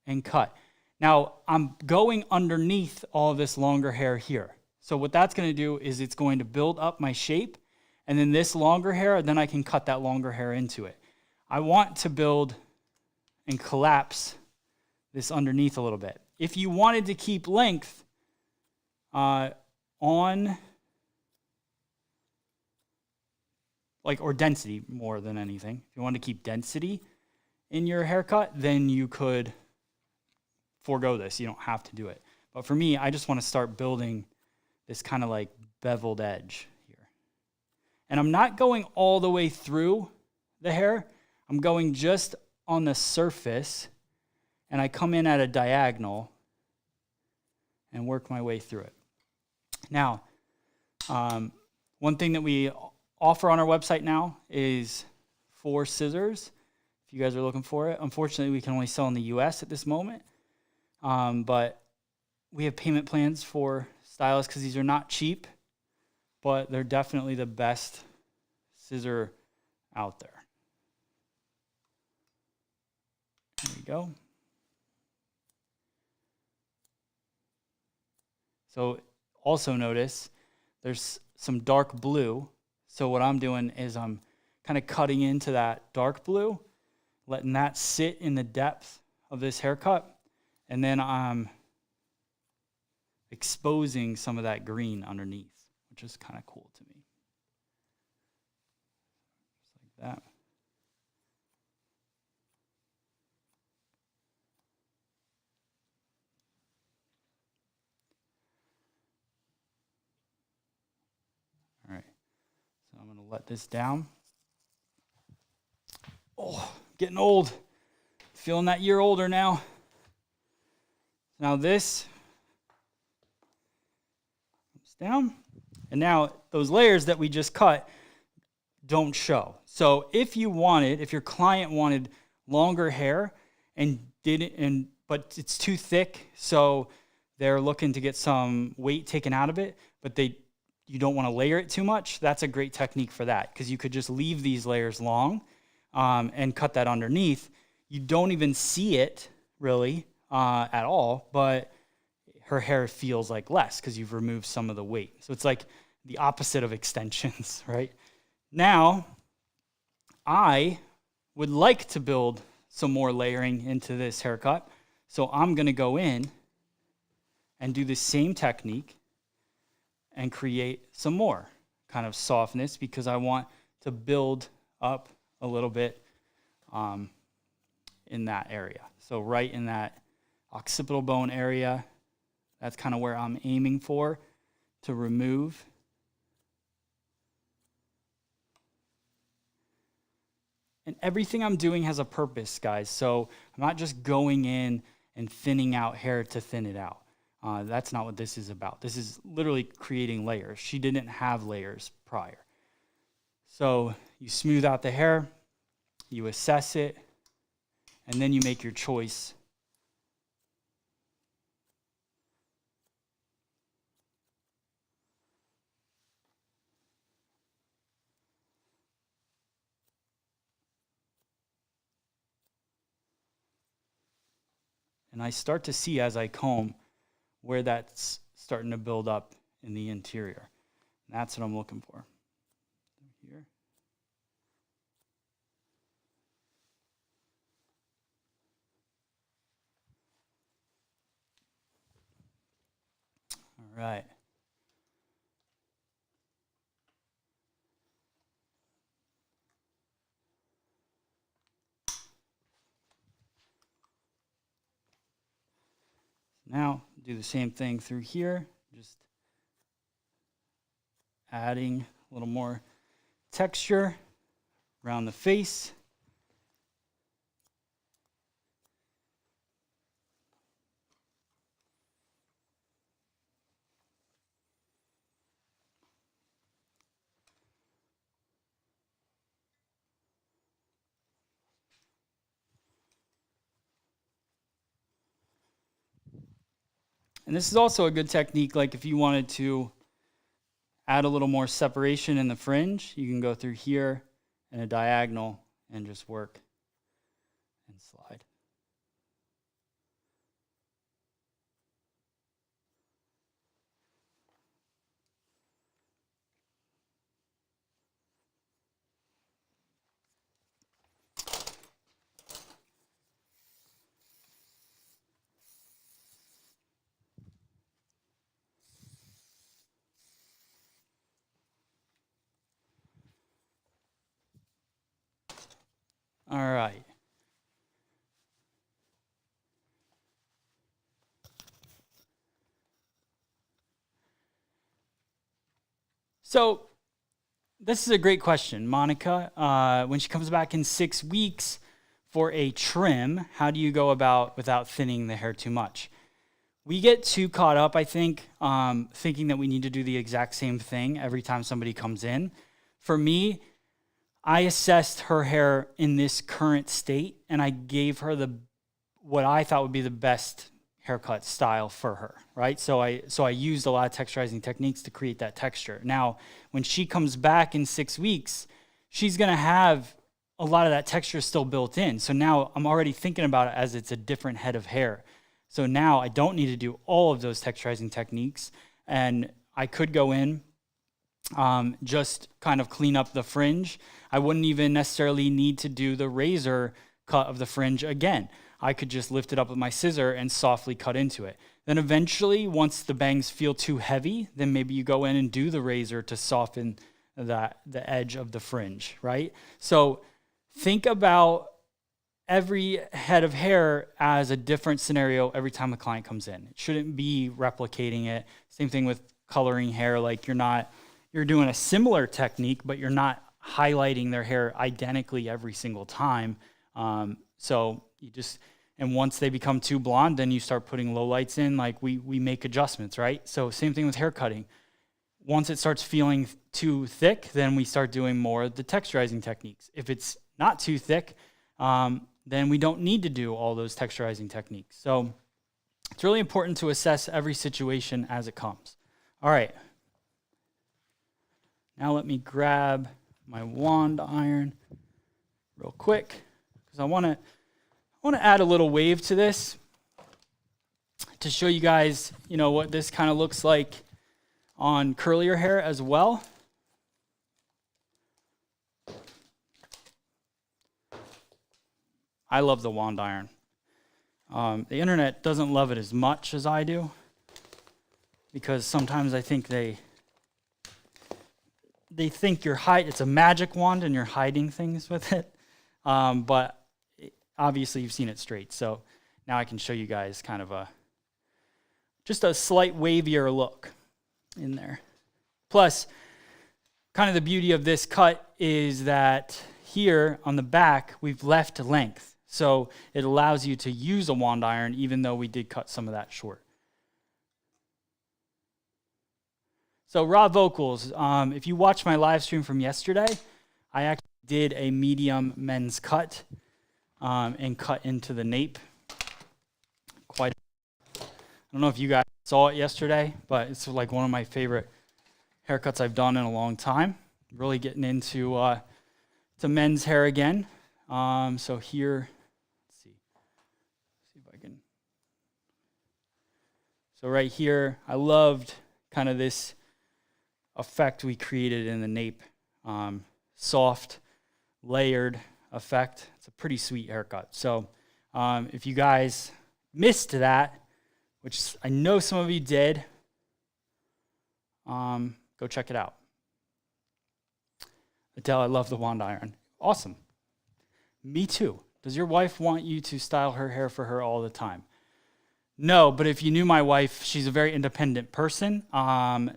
and cut. Now I'm going underneath all of this longer hair here. So what that's going to do is it's going to build up my shape, and then this longer hair, then I can cut that longer hair into it. I want to build and collapse this underneath a little bit. If you wanted to keep length or density more than anything, if you want to keep density in your haircut, then you could forego this. You don't have to do it. But for me, I just want to start building this kind of like beveled edge here. And I'm not going all the way through the hair. I'm going just on the surface, and I come in at a diagonal and work my way through it. Now, one thing that we offer on our website now is 4 scissors, if you guys are looking for it. Unfortunately, we can only sell in the US at this moment, but we have payment plans for stylists because these are not cheap, but they're definitely the best scissor out there. There we go. So also notice there's some dark blue. So what I'm doing is I'm kind of cutting into that dark blue, letting that sit in the depth of this haircut, and then I'm exposing some of that green underneath, which is kind of cool to me. Just like that. let this down. Oh, getting old. Feeling that year older now. Now this comes down. And now those layers that we just cut don't show. So if your client wanted longer hair but it's too thick, so they're looking to get some weight taken out of it, but you don't want to layer it too much, that's a great technique for that, because you could just leave these layers long and cut that underneath. You don't even see it really at all, but her hair feels like less because you've removed some of the weight. So it's like the opposite of extensions, right? Now, I would like to build some more layering into this haircut. So I'm going to go in and do the same technique and create some more kind of softness, because I want to build up a little bit in that area. So right in that occipital bone area, that's kind of where I'm aiming for to remove. And everything I'm doing has a purpose, guys. So I'm not just going in and thinning out hair to thin it out. That's not what this is about. This is literally creating layers. She didn't have layers prior. So you smooth out the hair, you assess it, and then you make your choice. And I start to see as I comb where that's starting to build up in the interior. And that's what I'm looking for. Here. All right. Now, do the same thing through here, just adding a little more texture around the face. And this is also a good technique, like if you wanted to add a little more separation in the fringe, you can go through here in a diagonal and just work and slide. All right. So this is a great question, Monica. When she comes back in 6 weeks for a trim, how do you go about without thinning the hair too much? We get too caught up, I think, thinking that we need to do the exact same thing every time somebody comes in. For me, I assessed her hair in this current state, and I gave her what I thought would be the best haircut style for her, right? So I used a lot of texturizing techniques to create that texture. Now, when she comes back in 6 weeks, she's going to have a lot of that texture still built in. So now I'm already thinking about it as it's a different head of hair. So now I don't need to do all of those texturizing techniques, and I could go in, just kind of clean up the fringe. I wouldn't even necessarily need to do the razor cut of the fringe again. I could just lift it up with my scissor and softly cut into it. Then eventually, once the bangs feel too heavy, then maybe you go in and do the razor to soften the edge of the fringe, right? So think about every head of hair as a different scenario every time a client comes in. It shouldn't be replicating it. Same thing with coloring hair. Like you're not you're doing a similar technique, but you're not highlighting their hair identically every single time. So you just, and once they become too blonde, then you start putting low lights in, like we make adjustments, right? So same thing with hair cutting. Once it starts feeling too thick, then we start doing more of the texturizing techniques. If it's not too thick, then we don't need to do all those texturizing techniques. So it's really important to assess every situation as it comes. All right. Now let me grab my wand iron real quick, because I want to add a little wave to this to show you guys, what this kind of looks like on curlier hair as well. I love the wand iron. The internet doesn't love it as much as I do, because sometimes I think they think it's a magic wand and you're hiding things with it. But obviously you've seen it straight. So now I can show you guys kind of just a slight wavier look in there. Plus, kind of the beauty of this cut is that here on the back, we've left length. So it allows you to use a wand iron, even though we did cut some of that short. So raw vocals, if you watch my live stream from yesterday, I actually did a medium men's cut and cut into the nape. I don't know if you guys saw it yesterday, but it's like one of my favorite haircuts I've done in a long time. Really getting into to men's hair again. So here, let's see if I can. So right here, I loved kind of this effect we created in the nape. Soft, layered effect. It's a pretty sweet haircut. So if you guys missed that, which I know some of you did, go check it out. Adele, I love the wand iron. Awesome. Me too. Does your wife want you to style her hair for her all the time? No, but if you knew my wife, she's a very independent person.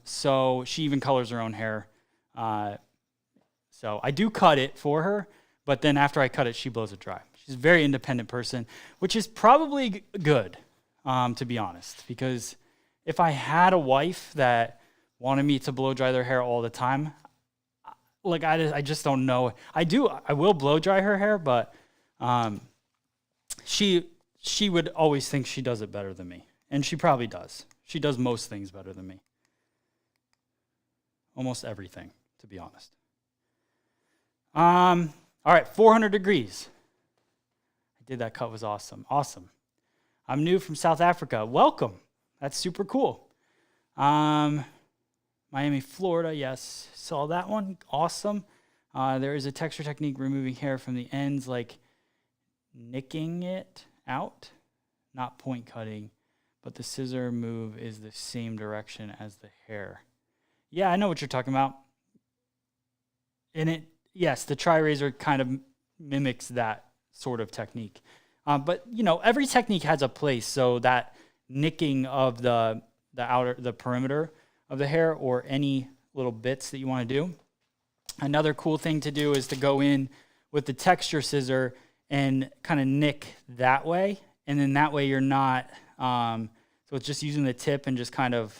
So she even colors her own hair. So I do cut it for her, but then after I cut it, she blows it dry. She's a very independent person, which is probably good, to be honest, because if I had a wife that wanted me to blow dry their hair all the time, like I just don't know. I will blow dry her hair, but she would always think she does it better than me, and she probably does. She does most things better than me. Almost everything, to be honest. All right, 400 degrees. I did that cut, was awesome. Awesome. I'm new from South Africa. Welcome. That's super cool. Miami, Florida. Yes, saw that one. Awesome. There is a texture technique removing hair from the ends, like nicking it out, not point cutting, but the scissor move is the same direction as the hair. Yeah, I know what you're talking about. And yes, the TriRazor kind of mimics that sort of technique. But every technique has a place, so that nicking of the perimeter of the hair, or any little bits that you want to do. Another cool thing to do is to go in with the texture scissor and kind of nick that way, and then that way you're not, so it's just using the tip and just kind of,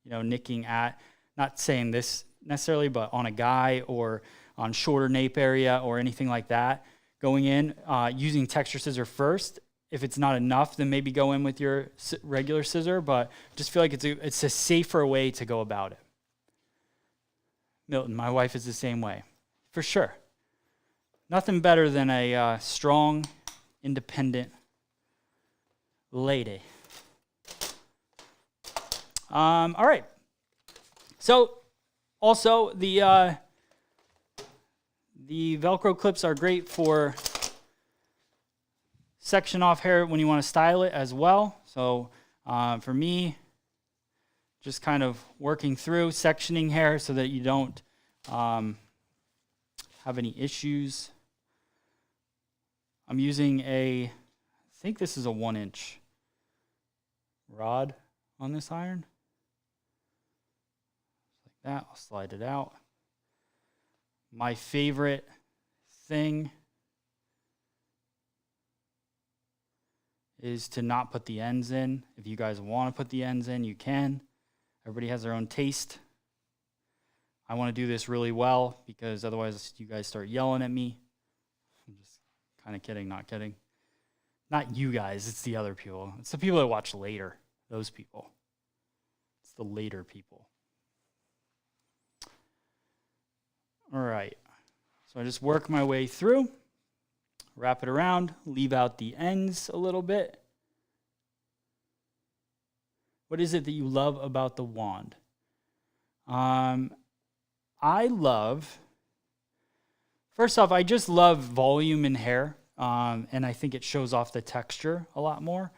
nicking at, not saying this necessarily, but on a guy or on shorter nape area or anything like that, going in, using texture scissor first. If it's not enough, then maybe go in with your regular scissor, but just feel like it's a safer way to go about it. Milton, my wife is the same way, for sure. Nothing better than a strong, independent lady. All right. So, also the Velcro clips are great for section off hair when you want to style it as well. So for me, just kind of working through sectioning hair so that you don't have any issues. I'm using I think this is a 1-inch rod on this iron. Like that. I'll slide it out. My favorite thing is to not put the ends in. If you guys want to put the ends in, you can. Everybody has their own taste. I want to do this really well because otherwise you guys start yelling at me. I'm just kind of kidding, not kidding. Not you guys, it's the other people. It's the people that watch later, those people. It's the later people. All right, so I just work my way through, wrap it around, leave out the ends a little bit. What is it that you love about the wand? First off, I just love volume in hair, and I think it shows off the texture a lot more.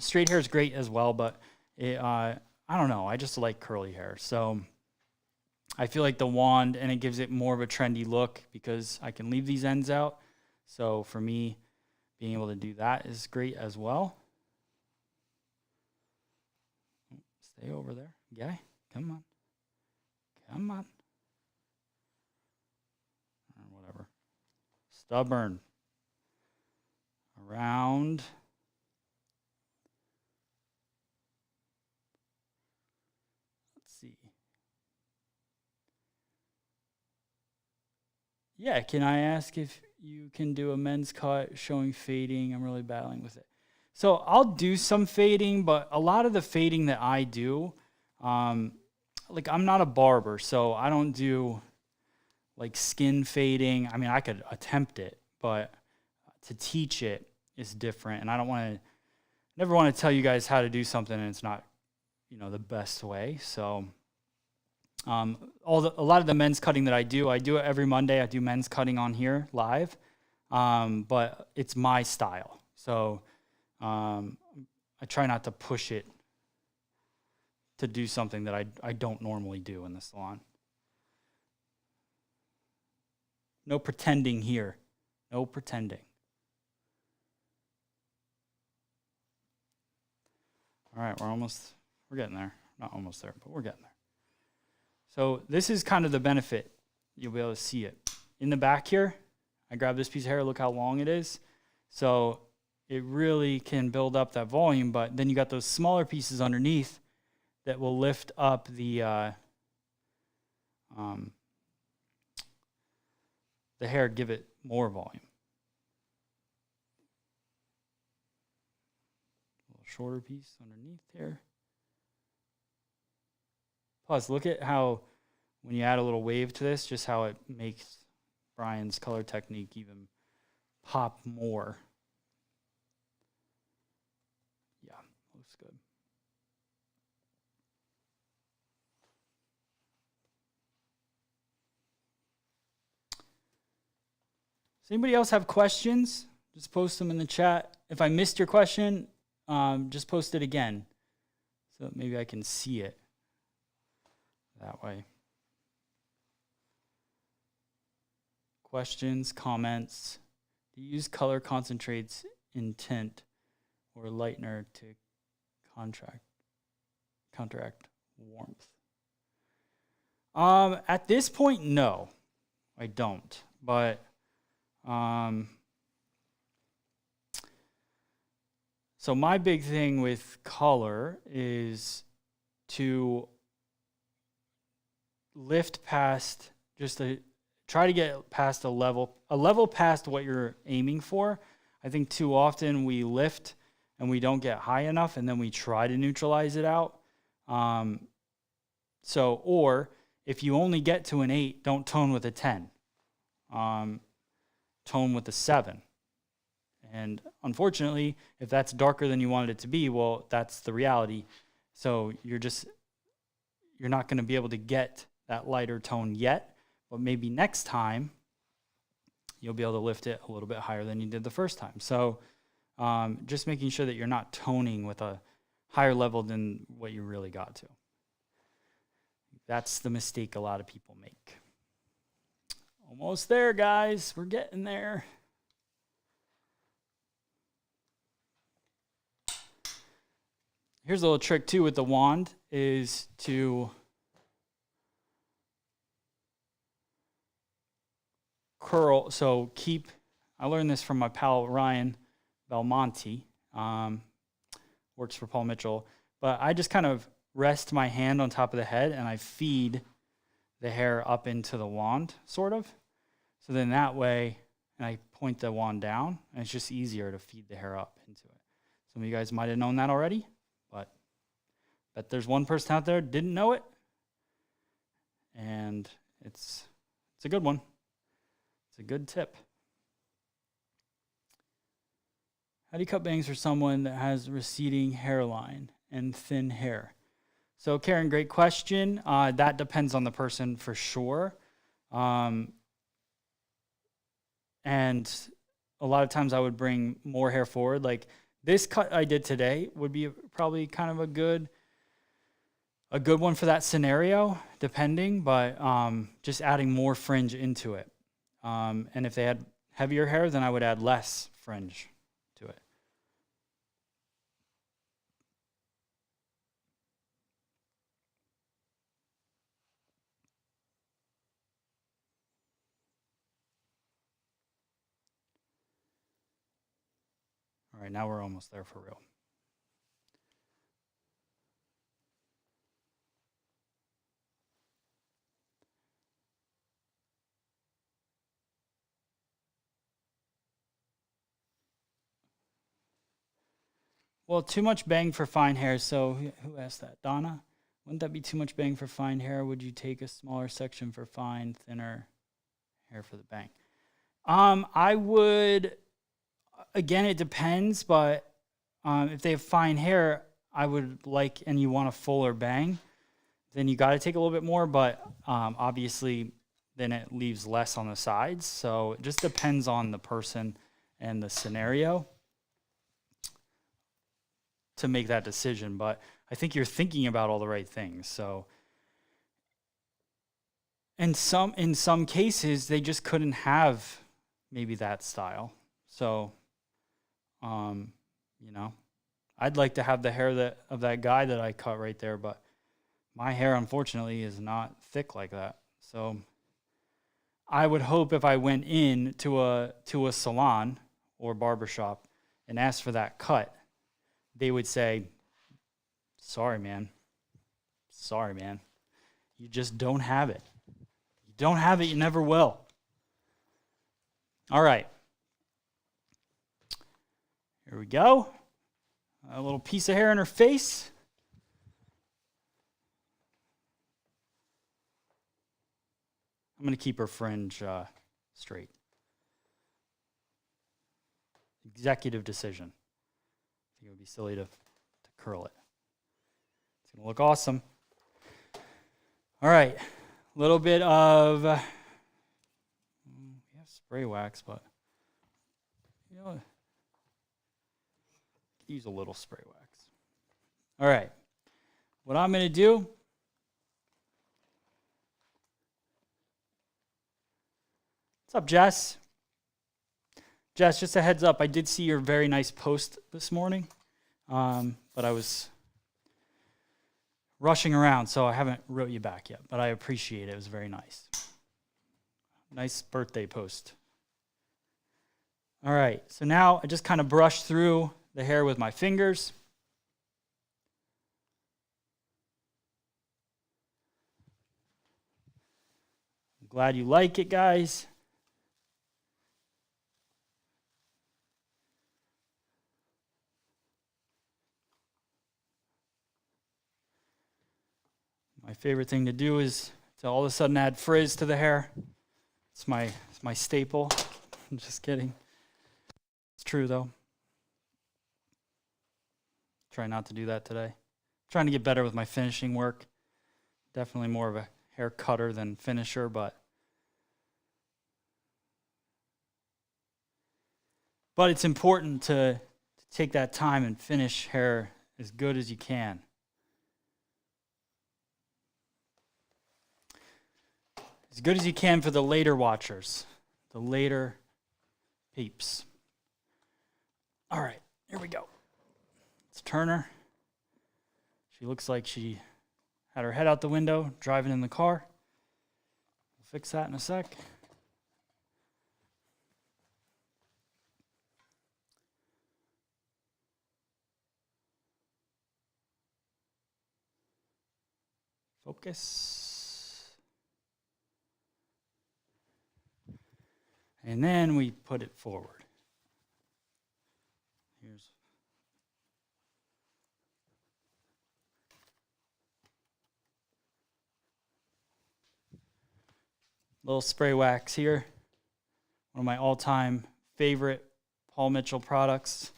Straight hair is great as well, but I don't know, I just like curly hair. So I feel like the wand, and it gives it more of a trendy look because I can leave these ends out. So for me, being able to do that is great as well. Stay over there, guy. Come on. Come on. Or whatever. Stubborn. Around. Let's see. Yeah, can I ask if you can do a men's cut showing fading? I'm really battling with it. So I'll do some fading, but a lot of the fading that I do, like I'm not a barber, so I don't do like skin fading. I mean, I could attempt it, but to teach it is different. And I never want to tell you guys how to do something and it's not, the best way. So a lot of the men's cutting that I do it every Monday. I do men's cutting on here live, but it's my style. So I try not to push it to do something that I don't normally do in the salon. No pretending here. No pretending. All right, we're getting there. Not almost there, but we're getting there. So this is kind of the benefit. You'll be able to see it. In the back here, I grab this piece of hair, look how long it is. So it really can build up that volume, but then you got those smaller pieces underneath that will lift up the hair, give it more volume. A little shorter piece underneath here. Plus, look at how when you add a little wave to this, just how it makes Brian's color technique even pop more. Yeah, looks good. Does anybody else have questions? Just post them in the chat. If I missed your question, just post it again so that maybe I can see it that way. Questions, comments. Do you use color concentrates in tint or lightener to counteract warmth? At this point, no, I don't. But so my big thing with color is to lift past try to get past a level past what you're aiming for. I think too often we lift and we don't get high enough and then we try to neutralize it out. Or if you only get to an 8, don't tone with a 10. Tone with a 7. And unfortunately, if that's darker than you wanted it to be, well, that's the reality. So you're not going to be able to get that lighter tone yet, but maybe next time you'll be able to lift it a little bit higher than you did the first time. So just making sure that you're not toning with a higher level than what you really got to. That's the mistake a lot of people make. Almost there, guys. We're getting there. Here's a little trick too with the wand is to curl, so I learned this from my pal Ryan Belmonte, works for Paul Mitchell, but I just kind of rest my hand on top of the head and I feed the hair up into the wand, sort of. So then that way, and I point the wand down, and it's just easier to feed the hair up into it. Some of you guys might have known that already, but there's one person out there who didn't know it, and it's a good one. It's a good tip. How do you cut bangs for someone that has receding hairline and thin hair? So Karen, great question. That depends on the person for sure. And a lot of times I would bring more hair forward. Like this cut I did today would be probably kind of a good one for that scenario, depending, but just adding more fringe into it. And if they had heavier hair, then I would add less fringe to it. All right, now we're almost there for real. Well, too much bang for fine hair. So who asked that? Donna? Wouldn't that be too much bang for fine hair? Would you take a smaller section for fine, thinner hair for the bang? I would, again, it depends, but if they have fine hair, I would like, and you want a fuller bang, then you got to take a little bit more, but obviously then it leaves less on the sides. So it just depends on the person and the scenario to make that decision. But I think you're thinking about all the right things. So in some cases, they just couldn't have maybe that style. So, I'd like to have the hair of that guy that I cut right there, but my hair, unfortunately, is not thick like that. So I would hope if I went in to a salon or barbershop and asked for that cut, they would say, sorry, man. You just don't have it. You don't have it, you never will. All right. Here we go. A little piece of hair in her face. I'm going to keep her fringe straight. Executive decision. I think it would be silly to curl it. It's going to look awesome. All right. A little bit of we have spray wax, but use a little spray wax. All right. What I'm going to do, what's up, Jess? Jess, just a heads up, I did see your very nice post this morning, but I was rushing around, so I haven't wrote you back yet, but I appreciate it. It was very nice. Nice birthday post. All right, so now I just kind of brush through the hair with my fingers. I'm glad you like it, guys. My favorite thing to do is to all of a sudden add frizz to the hair. It's my staple. I'm just kidding. It's true though. Try not to do that today. Trying to get better with my finishing work. Definitely more of a hair cutter than finisher, but it's important to take that time and finish hair as good as you can. As good as you can for the later watchers, the later peeps. All right, here we go. Let's turn her. She looks like she had her head out the window, driving in the car. We'll fix that in a sec. focus. And then we put it forward. Here's little spray wax here. One of my all-time favorite Paul Mitchell products.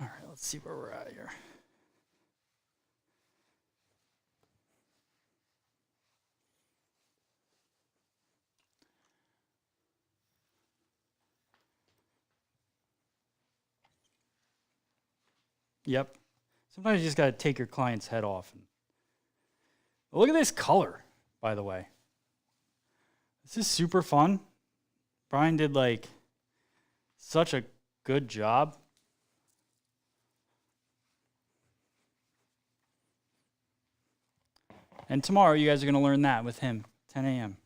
All right, let's see where we're at here. Yep. Sometimes you just got to take your client's head off. Look at this color, by the way. This is super fun. Brian did like such a good job. And tomorrow you guys are going to learn that with him, 10 a.m.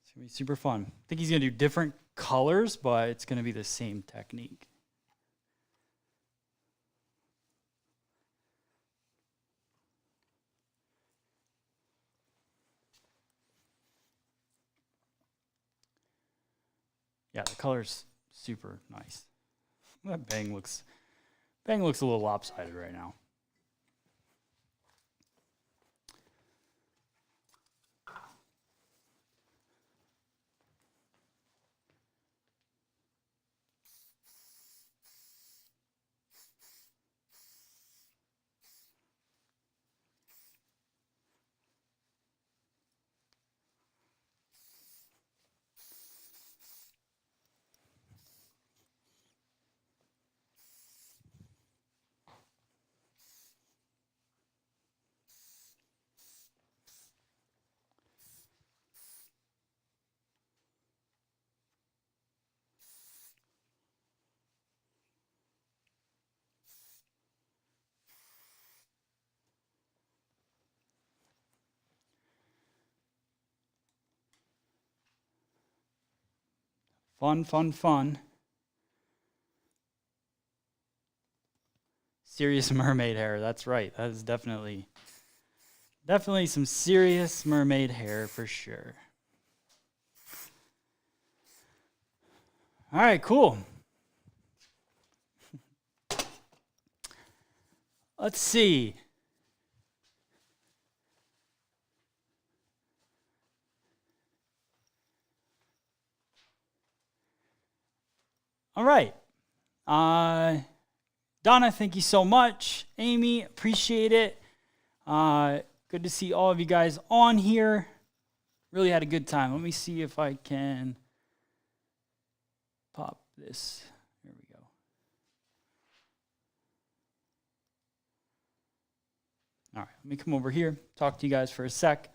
It's going to be super fun. I think he's going to do different colors, but it's going to be the same technique. Yeah, the color's super nice. That bang looks a little lopsided right now. Fun, fun, fun. Serious mermaid hair. That's right. That is definitely some serious mermaid hair for sure. All right, cool. Let's see. All right. Donna, thank you so much. Amy, appreciate it. Good to see all of you guys on here. Really had a good time. Let me see if I can pop this. Here we go. All right, let me come over here, talk to you guys for a sec.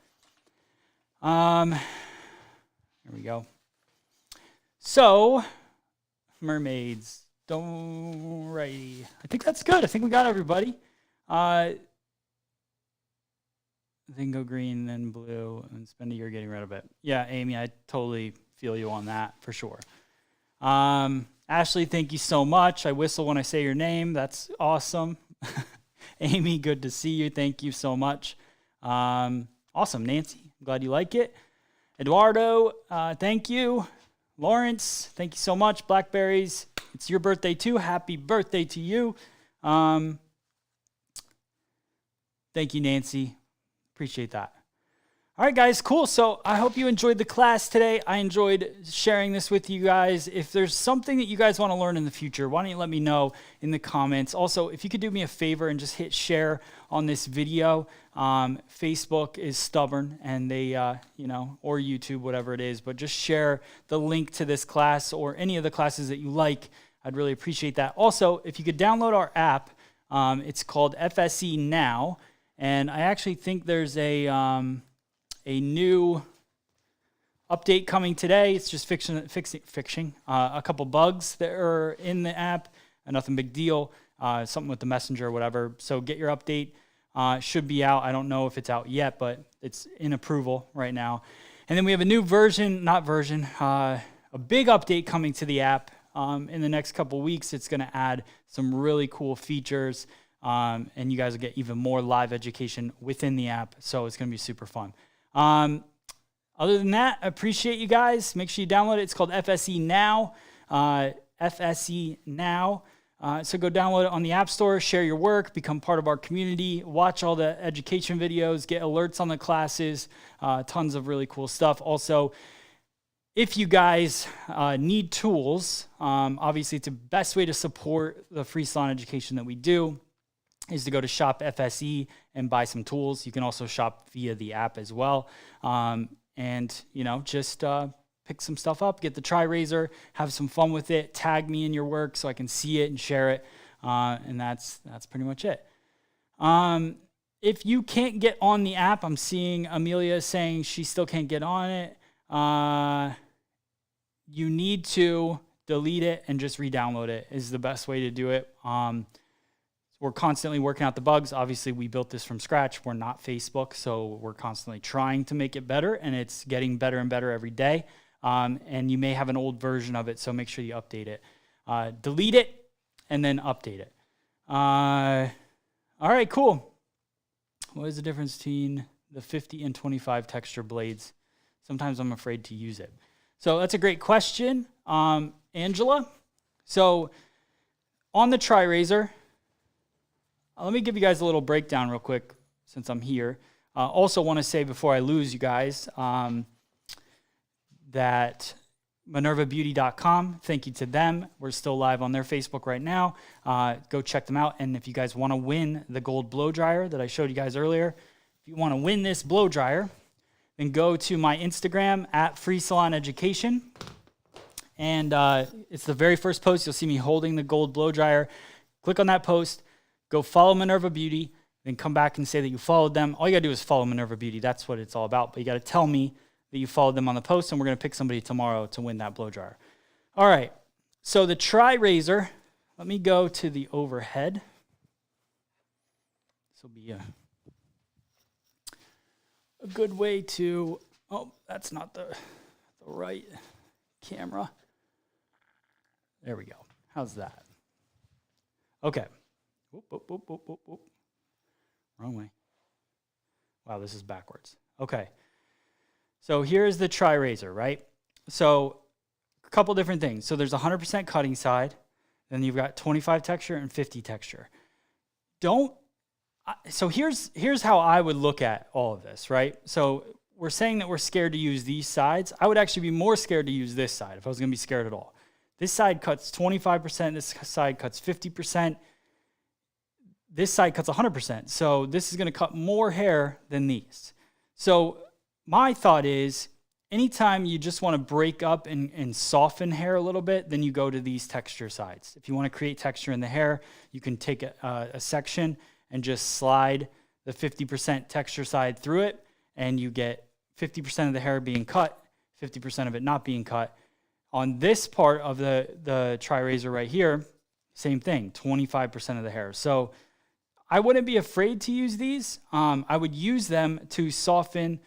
Here we go. So, mermaids. Alrighty. I think that's good. I think we got everybody. Then go green, then blue, and spend a year getting rid of it. Yeah, Amy, I totally feel you on that for sure. Ashley, thank you so much. I whistle when I say your name. That's awesome. Amy, good to see you. Thank you so much. Awesome. Nancy, I'm glad you like it. Eduardo, thank you. Lawrence, thank you so much. Blackberries, it's your birthday too. Happy birthday to you. Thank you, Nancy. Appreciate that. All right, guys, cool. So I hope you enjoyed the class today. I enjoyed sharing this with you guys. If there's something that you guys want to learn in the future, why don't you let me know in the comments. Also, if you could do me a favor and just hit share on this video. Facebook is stubborn, and they, or YouTube, whatever it is, but just share the link to this class or any of the classes that you like. I'd really appreciate that. Also, if you could download our app, it's called FSE Now, and I actually think there's a new Update coming today. It's just fixing a couple bugs that are in the app. Nothing big deal. Something with the messenger or whatever. So get your update. Should be out. I don't know if it's out yet, but it's in approval right now. And then we have a new version, a big update coming to the app in the next couple weeks. It's going to add some really cool features, and you guys will get even more live education within the app. So it's going to be super fun. Other than that, I appreciate you guys. Make sure you download it. It's called FSE Now. FSE Now. So go download it on the App Store, share your work, become part of our community, watch all the education videos, get alerts on the classes, tons of really cool stuff. Also, if you guys need tools, obviously it's the best way to support the free salon education that we do is to go to Shop FSE and buy some tools. You can also shop via the app as well. And, just pick some stuff up, get the TriRazor, have some fun with it, tag me in your work so I can see it and share it. And that's pretty much it. If you can't get on the app, I'm seeing Amelia saying she still can't get on it. You need to delete it and just re-download it is the best way to do it. We're constantly working out the bugs. Obviously, we built this from scratch. We're not Facebook, so we're constantly trying to make it better, and it's getting better and better every day. And you may have an old version of it, so make sure you update it. Delete it, and then update it. All right, cool. What is the difference between the 50 and 25 texture blades? Sometimes I'm afraid to use it. So that's a great question, Angela. So on the TriRazor, let me give you guys a little breakdown real quick since I'm here. Also want to say before I lose you guys that MinervaBeauty.com, thank you to them. We're still live on their Facebook right now. Go check them out. And if you guys want to win the gold blow dryer that I showed you guys earlier, if you want to win this blow dryer, then go to my Instagram at Free Salon Education. And it's the very first post. You'll see me holding the gold blow dryer. Click on that post. Go follow Minerva Beauty, then come back and say that you followed them. All you got to do is follow Minerva Beauty. That's what it's all about. But you got to tell me that you followed them on the post, and we're going to pick somebody tomorrow to win that blow dryer. All right. So the TriRazor, let me go to the overhead. This will be a good way to, that's not the right camera. There we go. How's that? Okay. Whoop. Wrong way. Wow, this is backwards. Okay. So here's the TriRazor, right? So a couple different things. So there's 100% cutting side. Then you've got 25 texture and 50 texture. So here's how I would look at all of this, right? So we're saying that we're scared to use these sides. I would actually be more scared to use this side if I was going to be scared at all. This side cuts 25%. This side cuts 50%. This side cuts 100%. So this is going to cut more hair than these. So my thought is anytime you just want to break up and soften hair a little bit, then you go to these texture sides. If you want to create texture in the hair, you can take a section and just slide the 50% texture side through it, and you get 50% of the hair being cut, 50% of it not being cut. On this part of the TriRazor right here, same thing, 25% of the hair. So I wouldn't be afraid to use these. I would use them to soften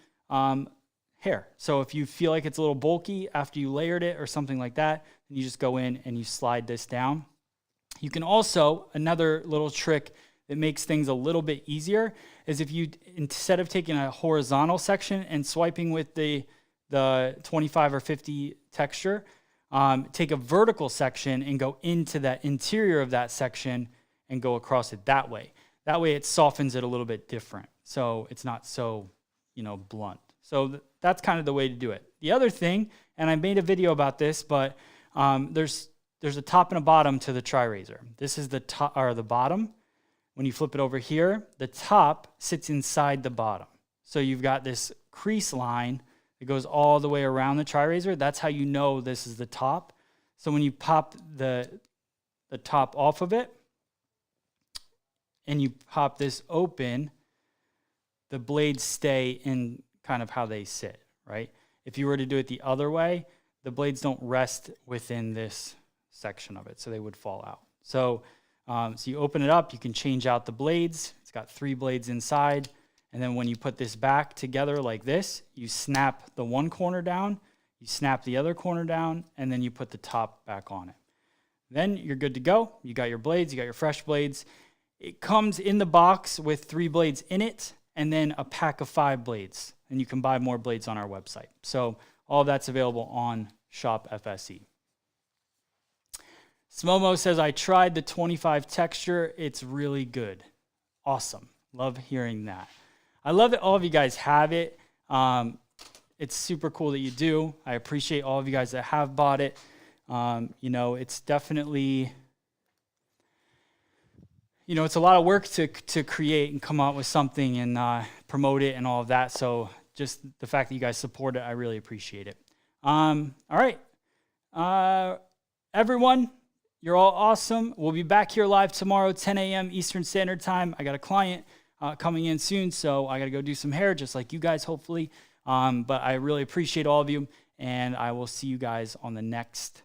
hair. So if you feel like it's a little bulky after you layered it or something like that, then you just go in and you slide this down. You can also, another little trick that makes things a little bit easier is if you, instead of taking a horizontal section and swiping with the 25 or 50 texture, take a vertical section and go into that interior of that section and go across it that way. That way it softens it a little bit different. So it's not so, blunt. So that's kind of the way to do it. The other thing, and I made a video about this, but there's a top and a bottom to the TriRazor. This is the top or the bottom. When you flip it over here, the top sits inside the bottom. So you've got this crease line that goes all the way around the TriRazor. That's how you know this is the top. So when you pop the top off of it and you pop this open, the blades stay in kind of how they sit, right? If you were to do it the other way, the blades don't rest within this section of it, so they would fall out. So, so you open it up, you can change out the blades. It's got 3 blades inside. And then when you put this back together like this, you snap the one corner down, you snap the other corner down, and then you put the top back on it. Then you're good to go. You got your blades, you got your fresh blades. It comes in the box with 3 blades in it, and then a pack of 5 blades. And you can buy more blades on our website. So all that's available on Shop FSE. Smomo says, I tried the 25 texture. It's really good. Awesome. Love hearing that. I love that all of you guys have it. It's super cool that you do. I appreciate all of you guys that have bought it. You know, it's definitely, you know, it's a lot of work to create and come out with something and promote it and all of that. So just the fact that you guys support it, I really appreciate it. All right. Everyone, you're all awesome. We'll be back here live tomorrow, 10 a.m. Eastern Standard Time. I got a client coming in soon, so I got to go do some hair, just like you guys, hopefully. But I really appreciate all of you, and I will see you guys on the next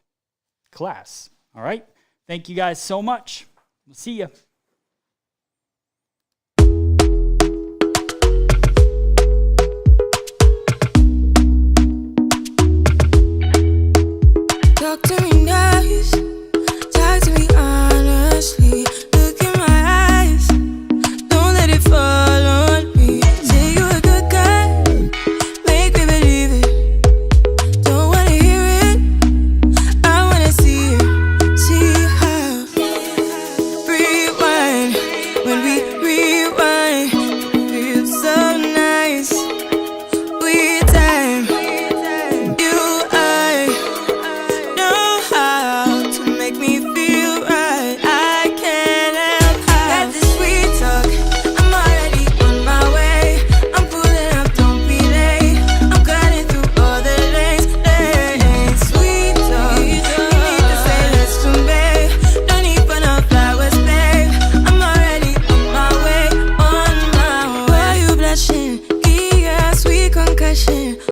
class. All right? Thank you guys so much. We'll see you.